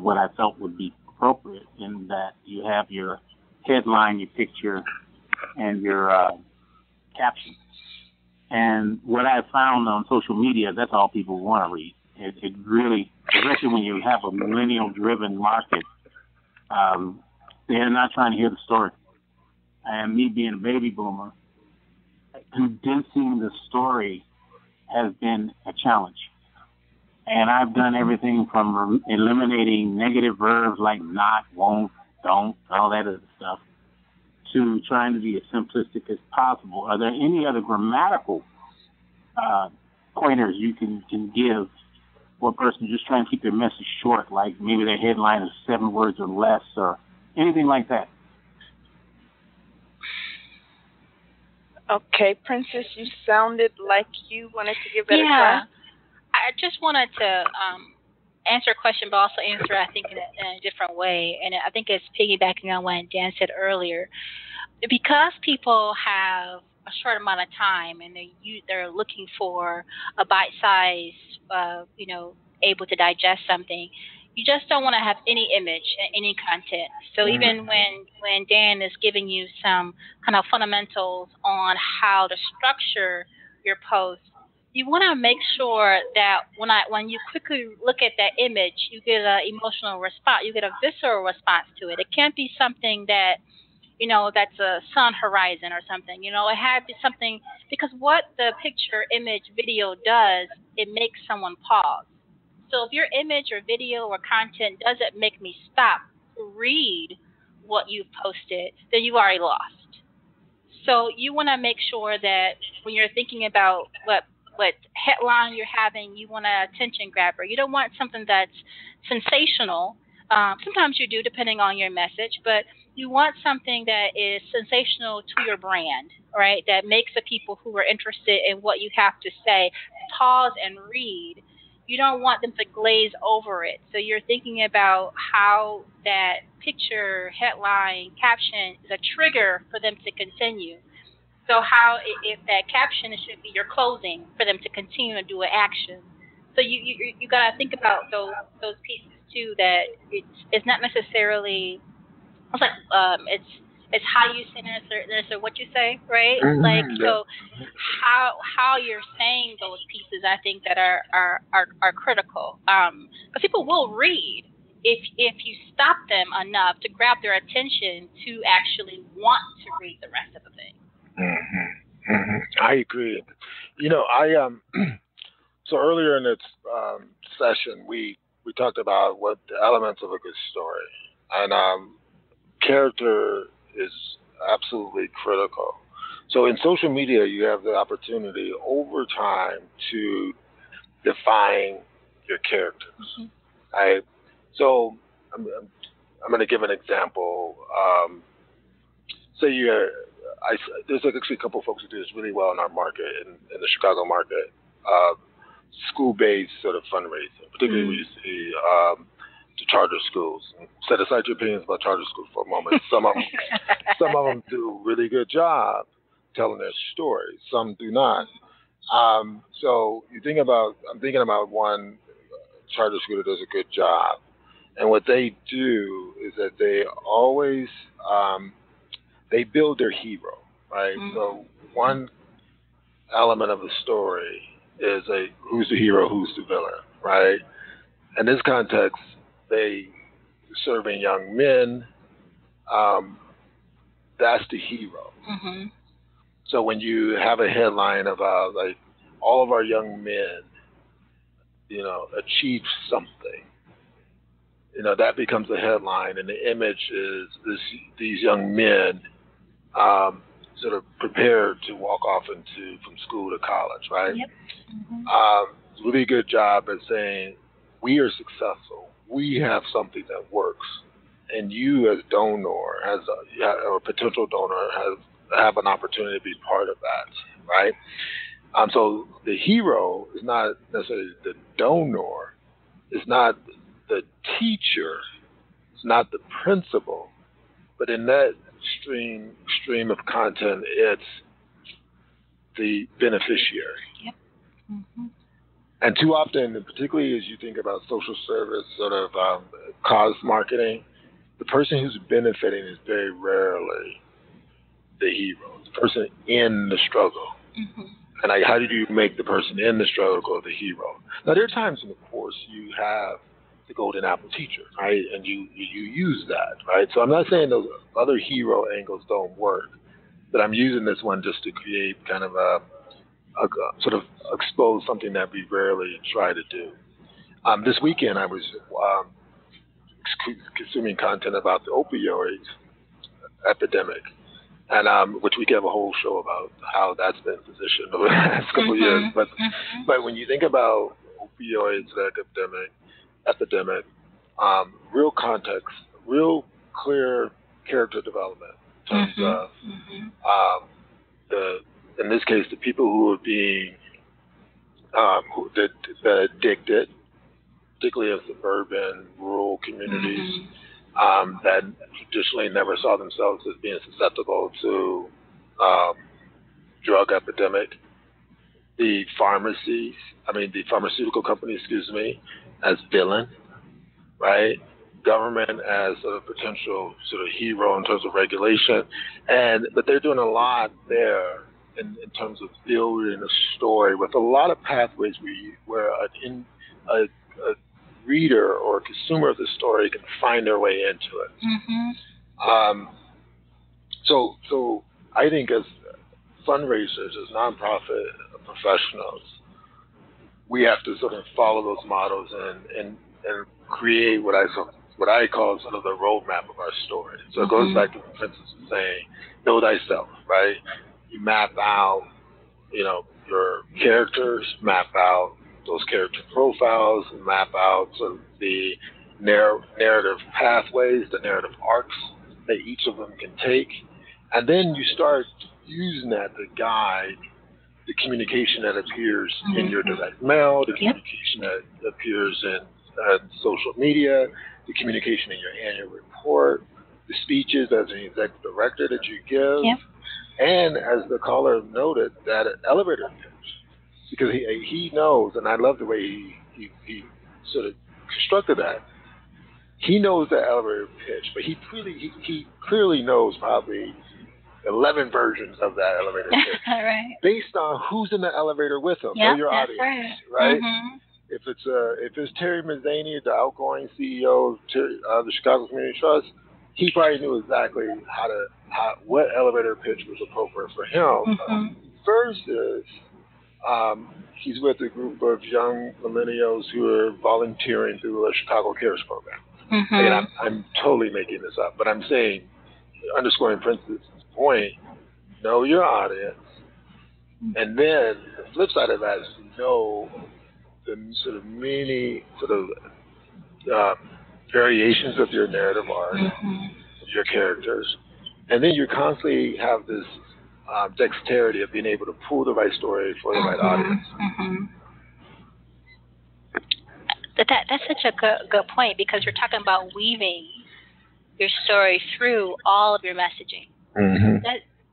what I felt would be appropriate, in that you have your headline, your picture, and your caption. And what I found on social media, that's all people want to read. It really, especially when you have a millennial-driven market, they're not trying to hear the story. And me being a baby boomer, condensing the story has been a challenge. And I've done everything from eliminating negative verbs like not, won't, don't, all that other stuff, to trying to be as simplistic as possible. Are there any other grammatical pointers you can give for a person just trying to keep their message short, like maybe their headline is 7 words or less, or anything like that? Okay, Princess, you sounded like you wanted to give that a try. Yeah, I just wanted to answer a question, but also answer, I think, in a different way. And I think it's piggybacking on what Dan said earlier. Because people have a short amount of time and they're looking for a bite-size, able to digest something, you just don't want to have any image and any content. So even when Dan is giving you some kind of fundamentals on how to structure your post, you want to make sure that when you quickly look at that image, you get an emotional response, you get a visceral response to it. It can't be something that, that's a sun horizon or something. It had to be something, because what the picture, image, video does, it makes someone pause. So if your image or video or content doesn't make me stop, read what you've posted, then you've already lost. So you want to make sure that when you're thinking about what headline you're having, you want an attention grabber. You don't want something that's sensational. Sometimes you do, depending on your message, but you want something that is sensational to your brand, right? That makes the people who are interested in what you have to say pause and read. You don't want them to glaze over it. So you're thinking about how that picture, headline, caption is a trigger for them to continue. So how, if that caption, it should be your closing for them to continue to do an action. So you got to think about those pieces too. That it's not necessarily. It's like it's how you say it, or what you say, right? So how you're saying those pieces, I think that are critical. But people will read if you stop them enough to grab their attention to actually want to read the rest of the thing. I agree. So earlier in this session, we talked about what the elements of a good story, and character is absolutely critical. So in social media, you have the opportunity over time to define your characters. Right? So I'm going to give an example. Say there's actually a couple of folks who do this really well in our market, in the Chicago market, school-based sort of fundraising, particularly when you see the charter schools. Set aside your opinions about charter schools for a moment. Some of them do a really good job telling their story. Some do not. So I'm thinking about one charter school that does a good job, and what they do is that they always they build their hero, right? So one element of the story is who's the hero, who's the villain, right? In this context, they serving young men. That's the hero. So when you have a headline about like all of our young men, achieve something, that becomes a headline, and the image is these young men sort of prepared to walk off from school to college, right? Yep. Really good job at saying, we are successful. We have something that works. And you as donor, or potential donor, have an opportunity to be part of that, right? So the hero is not necessarily the donor. It's not the teacher. It's not the principal. But in that stream of content, it's the beneficiary. Yep. Mm-hmm. And too often, particularly as you think about social service, sort of cause marketing, the person who's benefiting is very rarely the hero, the person in the struggle. Mm-hmm. And how do you make the person in the struggle the hero? Now, there are times when, of course, you have the golden apple teacher, right? And you use that, right? So I'm not saying those other hero angles don't work, but I'm using this one just to create kind of a sort of expose something that we rarely try to do. This weekend, I was consuming content about the opioid epidemic, and which we could have a whole show about how that's been positioned over the last couple of years. But when you think about opioids epidemic, real context, real clear character development in terms of in this case, the people who are being the addicted, particularly in suburban, rural communities, that traditionally never saw themselves as being susceptible to drug epidemic. The pharmaceutical companies, as villain, right? Government as a potential sort of hero in terms of regulation, but they're doing a lot there in terms of building a story with a lot of pathways where a reader or a consumer of the story can find their way into it. So I think as fundraisers, as nonprofit professionals, we have to sort of follow those models and create what I call sort of the roadmap of our story. So it goes back to what Princess was saying, know thyself, right? You map out, your characters, map out those character profiles, map out sort of the narrative pathways, the narrative arcs that each of them can take. And then you start using that to guide the communication that appears in your direct mail, the communication that appears in social media, the communication in your annual report, the speeches as an executive director that you give, and as the caller noted, that elevator pitch. Because he knows, and I love the way he sort of constructed that. He knows the elevator pitch, but he clearly knows probably 11 versions of that elevator pitch, right. based on who's in the elevator with him. Yep, Know your that's audience, right? If it's Terry Mazzani, the outgoing CEO of the Chicago Community Trust, he probably knew exactly what elevator pitch was appropriate for him. Versus he's with a group of young millennials who are volunteering through a Chicago Cares program. And I'm totally making this up, but I'm saying, underscoring Princess's point, know your audience, and then the flip side of that is to know the sort of many sort of variations of your narrative arc, of your characters, and then you constantly have this dexterity of being able to pull the right story for the right audience. That's such a good point, because you're talking about weaving your story through all of your messaging.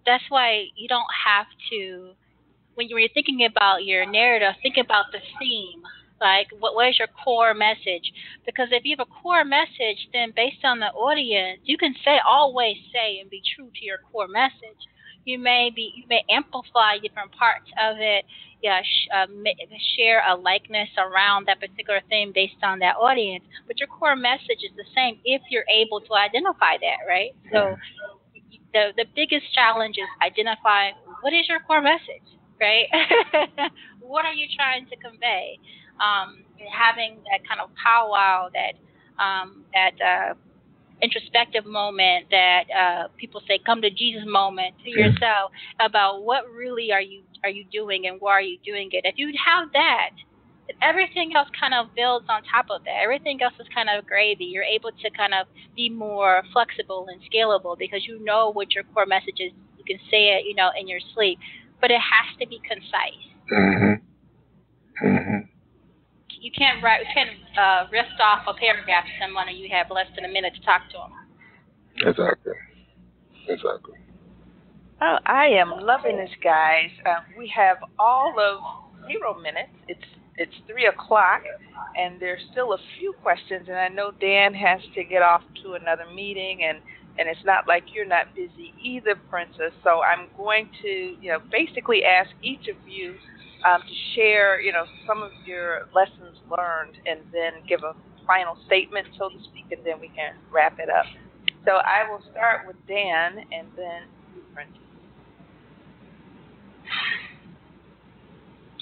That's why you don't have to, when you're thinking about your narrative, think about the theme. Like, what is your core message? Because if you have a core message, then based on the audience, you can always say and be true to your core message. You may amplify different parts of it, share a likeness around that particular theme based on that audience, but your core message is the same if you're able to identify that, right? So the biggest challenge is identifying what is your core message, right? What are you trying to convey? Having that kind of powwow, that introspective moment that people say, come to Jesus moment to yourself about what really are you doing and why are you doing it. If you have that, everything else kind of builds on top of that. Everything else is kind of gravy. You're able to kind of be more flexible and scalable because you know what your core message is. You can say it, in your sleep, but it has to be concise. Mm-hmm. Mm-hmm. You can't riff off a paragraph to someone and you have less than a minute to talk to them. Exactly. Oh, I am loving this, guys. We have all of 0 minutes. It's 3:00, and there's still a few questions. And I know Dan has to get off to another meeting, and it's not like you're not busy either, Princess. So I'm going to, basically ask each of you to share, some of your lessons learned, and then give a final statement, so to speak, and then we can wrap it up. So I will start with Dan, and then you, Princess.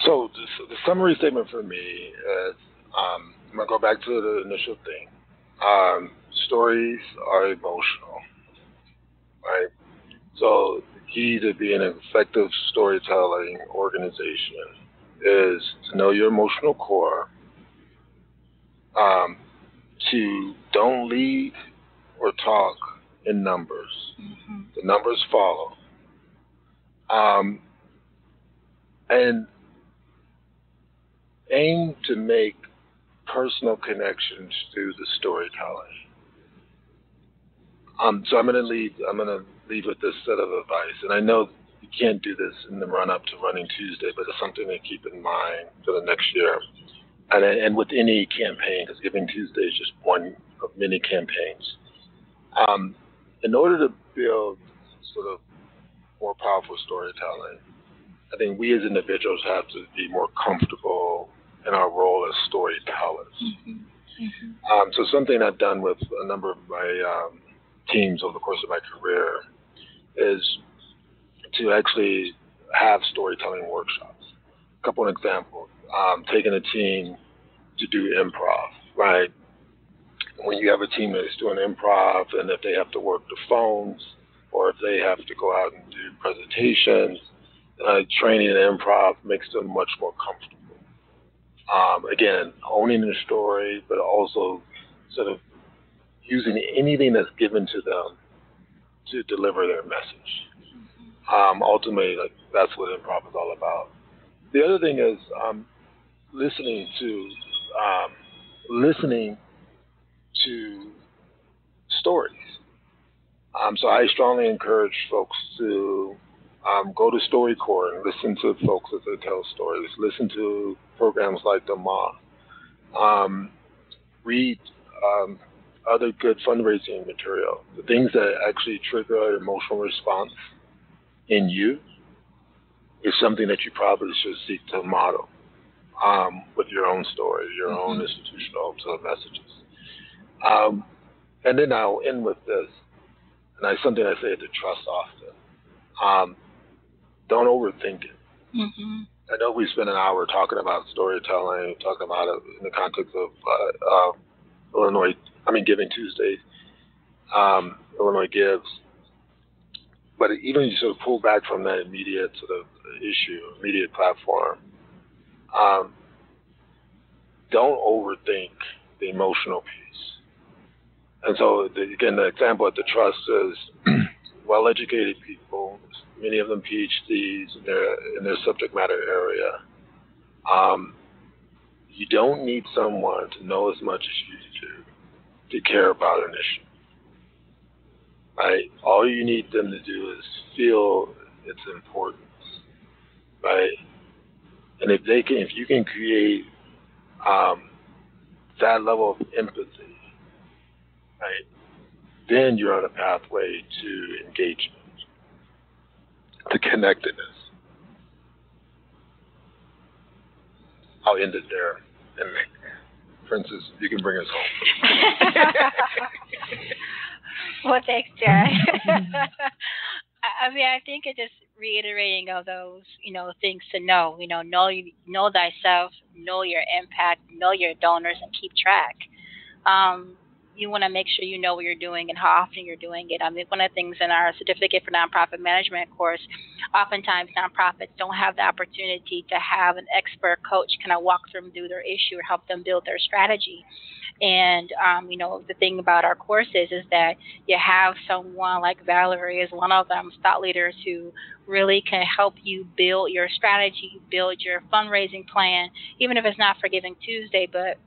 So the summary statement for me is, I'm going to go back to the initial thing. Stories are emotional, right? So the key to being an effective storytelling organization is to know your emotional core, to don't lead or talk in numbers. Mm-hmm. The numbers follow. And aim to make personal connections through the storytelling. So I'm going to leave with this set of advice, and I know you can't do this in the run-up to Running Tuesday, but it's something to keep in mind for the next year, and with any campaign, because Giving Tuesday is just one of many campaigns. In order to build sort of more powerful storytelling, I think we as individuals have to be more comfortable in our role as storytellers. Mm-hmm. Mm-hmm. So something I've done with a number of my teams over the course of my career is to actually have storytelling workshops. A couple of examples. Taking a team to do improv, right? When you have a team that is doing improv, and if they have to work the phones, or if they have to go out and do presentations, training in improv makes them much more comfortable. Again, owning the story, but also sort of using anything that's given to them to deliver their message. Ultimately, that's what improv is all about. The other thing is listening to stories. So I strongly encourage folks to go to StoryCorps and listen to folks as they tell stories. Listen to programs like The Moth. Read other good fundraising material. The things that actually trigger an emotional response in you is something that you probably should seek to model with your own story, your own institutional sort of messages. And then I'll end with this, and it's something I say to trust often. Don't overthink it. Mm-hmm. I know we spent an hour talking about storytelling, talking about it in the context of Giving Tuesday, Illinois Gives. But even if you sort of pull back from that immediate sort of issue, immediate platform, don't overthink the emotional piece. And so, again, the example at the trust is well-educated people, many of them PhDs in their subject matter area. You don't need someone to know as much as you do to care about an issue. Right? All you need them to do is feel its importance. Right? And if you can create that level of empathy, right, then you're on a pathway to engagement, to connectedness. I'll end it there. And Princess, you can bring us home. Well, thanks, Jack. I think it's just reiterating of those, things to know. Know thyself, know your impact, know your donors, and keep track. you want to make sure you know what you're doing and how often you're doing it. I mean, one of the things in our Certificate for Nonprofit Management course, oftentimes nonprofits don't have the opportunity to have an expert coach kind of walk them through their issue or help them build their strategy. And, the thing about our courses is that you have someone like Valerie is one of them, thought leaders who really can help you build your strategy, build your fundraising plan, even if it's not for Giving Tuesday, but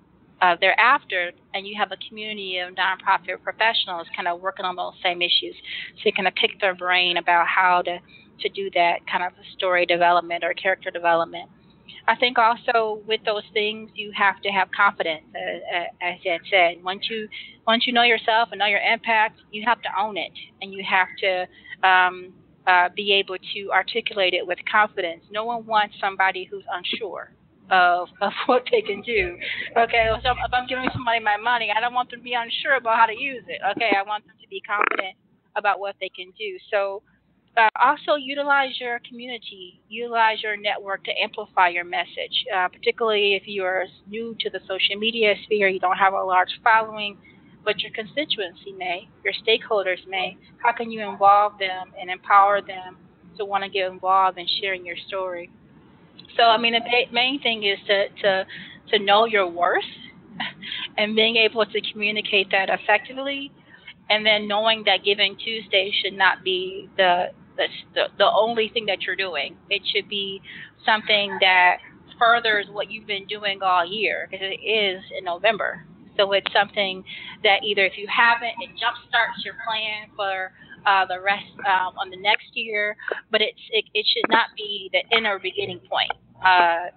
thereafter, and you have a community of nonprofit professionals kind of working on those same issues. So you kind of pick their brain about how to do that kind of story development or character development. I think also with those things, you have to have confidence, as Ed said. Once you know yourself and know your impact, you have to own it, and you have to be able to articulate it with confidence. No one wants somebody who's unsure of what they can do. Okay, so if I'm giving somebody my money, I don't want them to be unsure about how to use it. Okay, I want them to be confident about what they can do. So also utilize your community, utilize your network to amplify your message, particularly if you are new to the social media sphere, you don't have a large following, but your constituency may, your stakeholders may. How can you involve them and empower them to want to get involved in sharing your story? So, I mean, the main thing is to know your worth and being able to communicate that effectively, and then knowing that Giving Tuesday should not be the only thing that you're doing. It should be something that furthers what you've been doing all year, because it is in November. So it's something that either if you haven't, it jumpstarts your plan for the rest on the next year, but it should not be the end or beginning point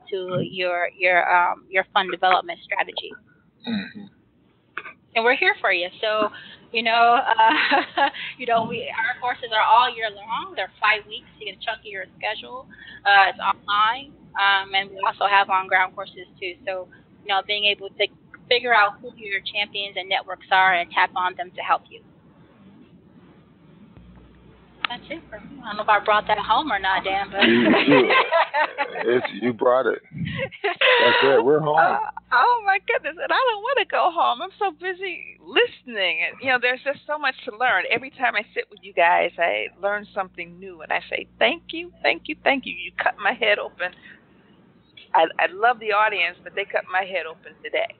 to your fund development strategy. Mm-hmm. And we're here for you. So, our courses are all year long. They're 5 weeks. You get a chunk of your schedule. It's online, and we also have on-ground courses too. So, being able to figure out who your champions and networks are and tap on them to help you. That's it for me. I don't know if I brought that home or not, Dan, but you brought it. That's it. We're home. Oh my goodness! And I don't want to go home. I'm so busy listening, and there's just so much to learn. Every time I sit with you guys, I learn something new, and I say thank you, thank you, thank you. You cut my head open. I love the audience, but they cut my head open today.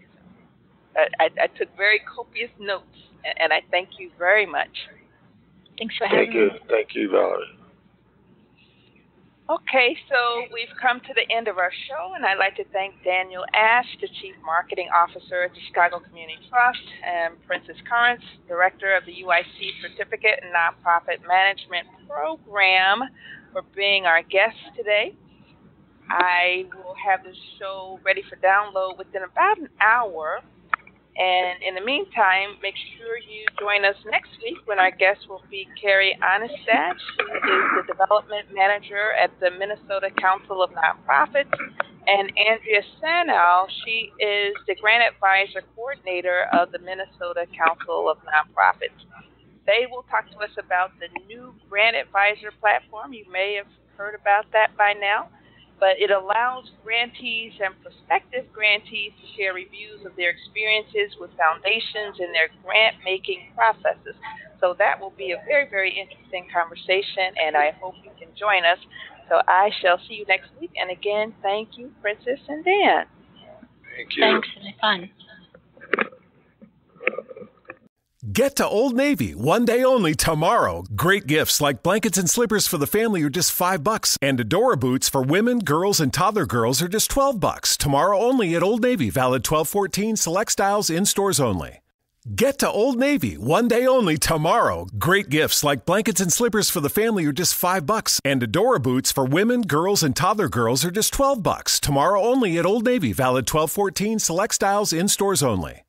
I took very copious notes, and I thank you very much. Thanks for having me. Thank you, Valerie. Okay, so we've come to the end of our show, and I'd like to thank Daniel Ash, the Chief Marketing Officer at the Chicago Community Trust, and Princess Currence, Director of the UIC Certificate in Nonprofit Management Program, for being our guests today. I will have this show ready for download within about an hour. And in the meantime, make sure you join us next week when our guest will be Carrie Onestad. She is the Development Manager at the Minnesota Council of Nonprofits. And Andrea Sanow, she is the Grant Advisor Coordinator of the Minnesota Council of Nonprofits. They will talk to us about the new Grant Advisor platform. You may have heard about that by now. But it allows grantees and prospective grantees to share reviews of their experiences with foundations in their grant-making processes. So that will be a very, very interesting conversation, and I hope you can join us. So I shall see you next week. And again, thank you, Princess and Dan. Thank you. Thanks. It's fun. Get to Old Navy one day only tomorrow. Great gifts like blankets and slippers for the family are just $5, and Adora boots for women, girls, and toddler girls are just $12. Tomorrow only at Old Navy, valid 12/14, select styles in stores only. Get to Old Navy one day only tomorrow. Great gifts like blankets and slippers for the family are just $5, and Adora boots for women, girls, and toddler girls are just $12. Tomorrow only at Old Navy, valid 12/14, select styles in stores only.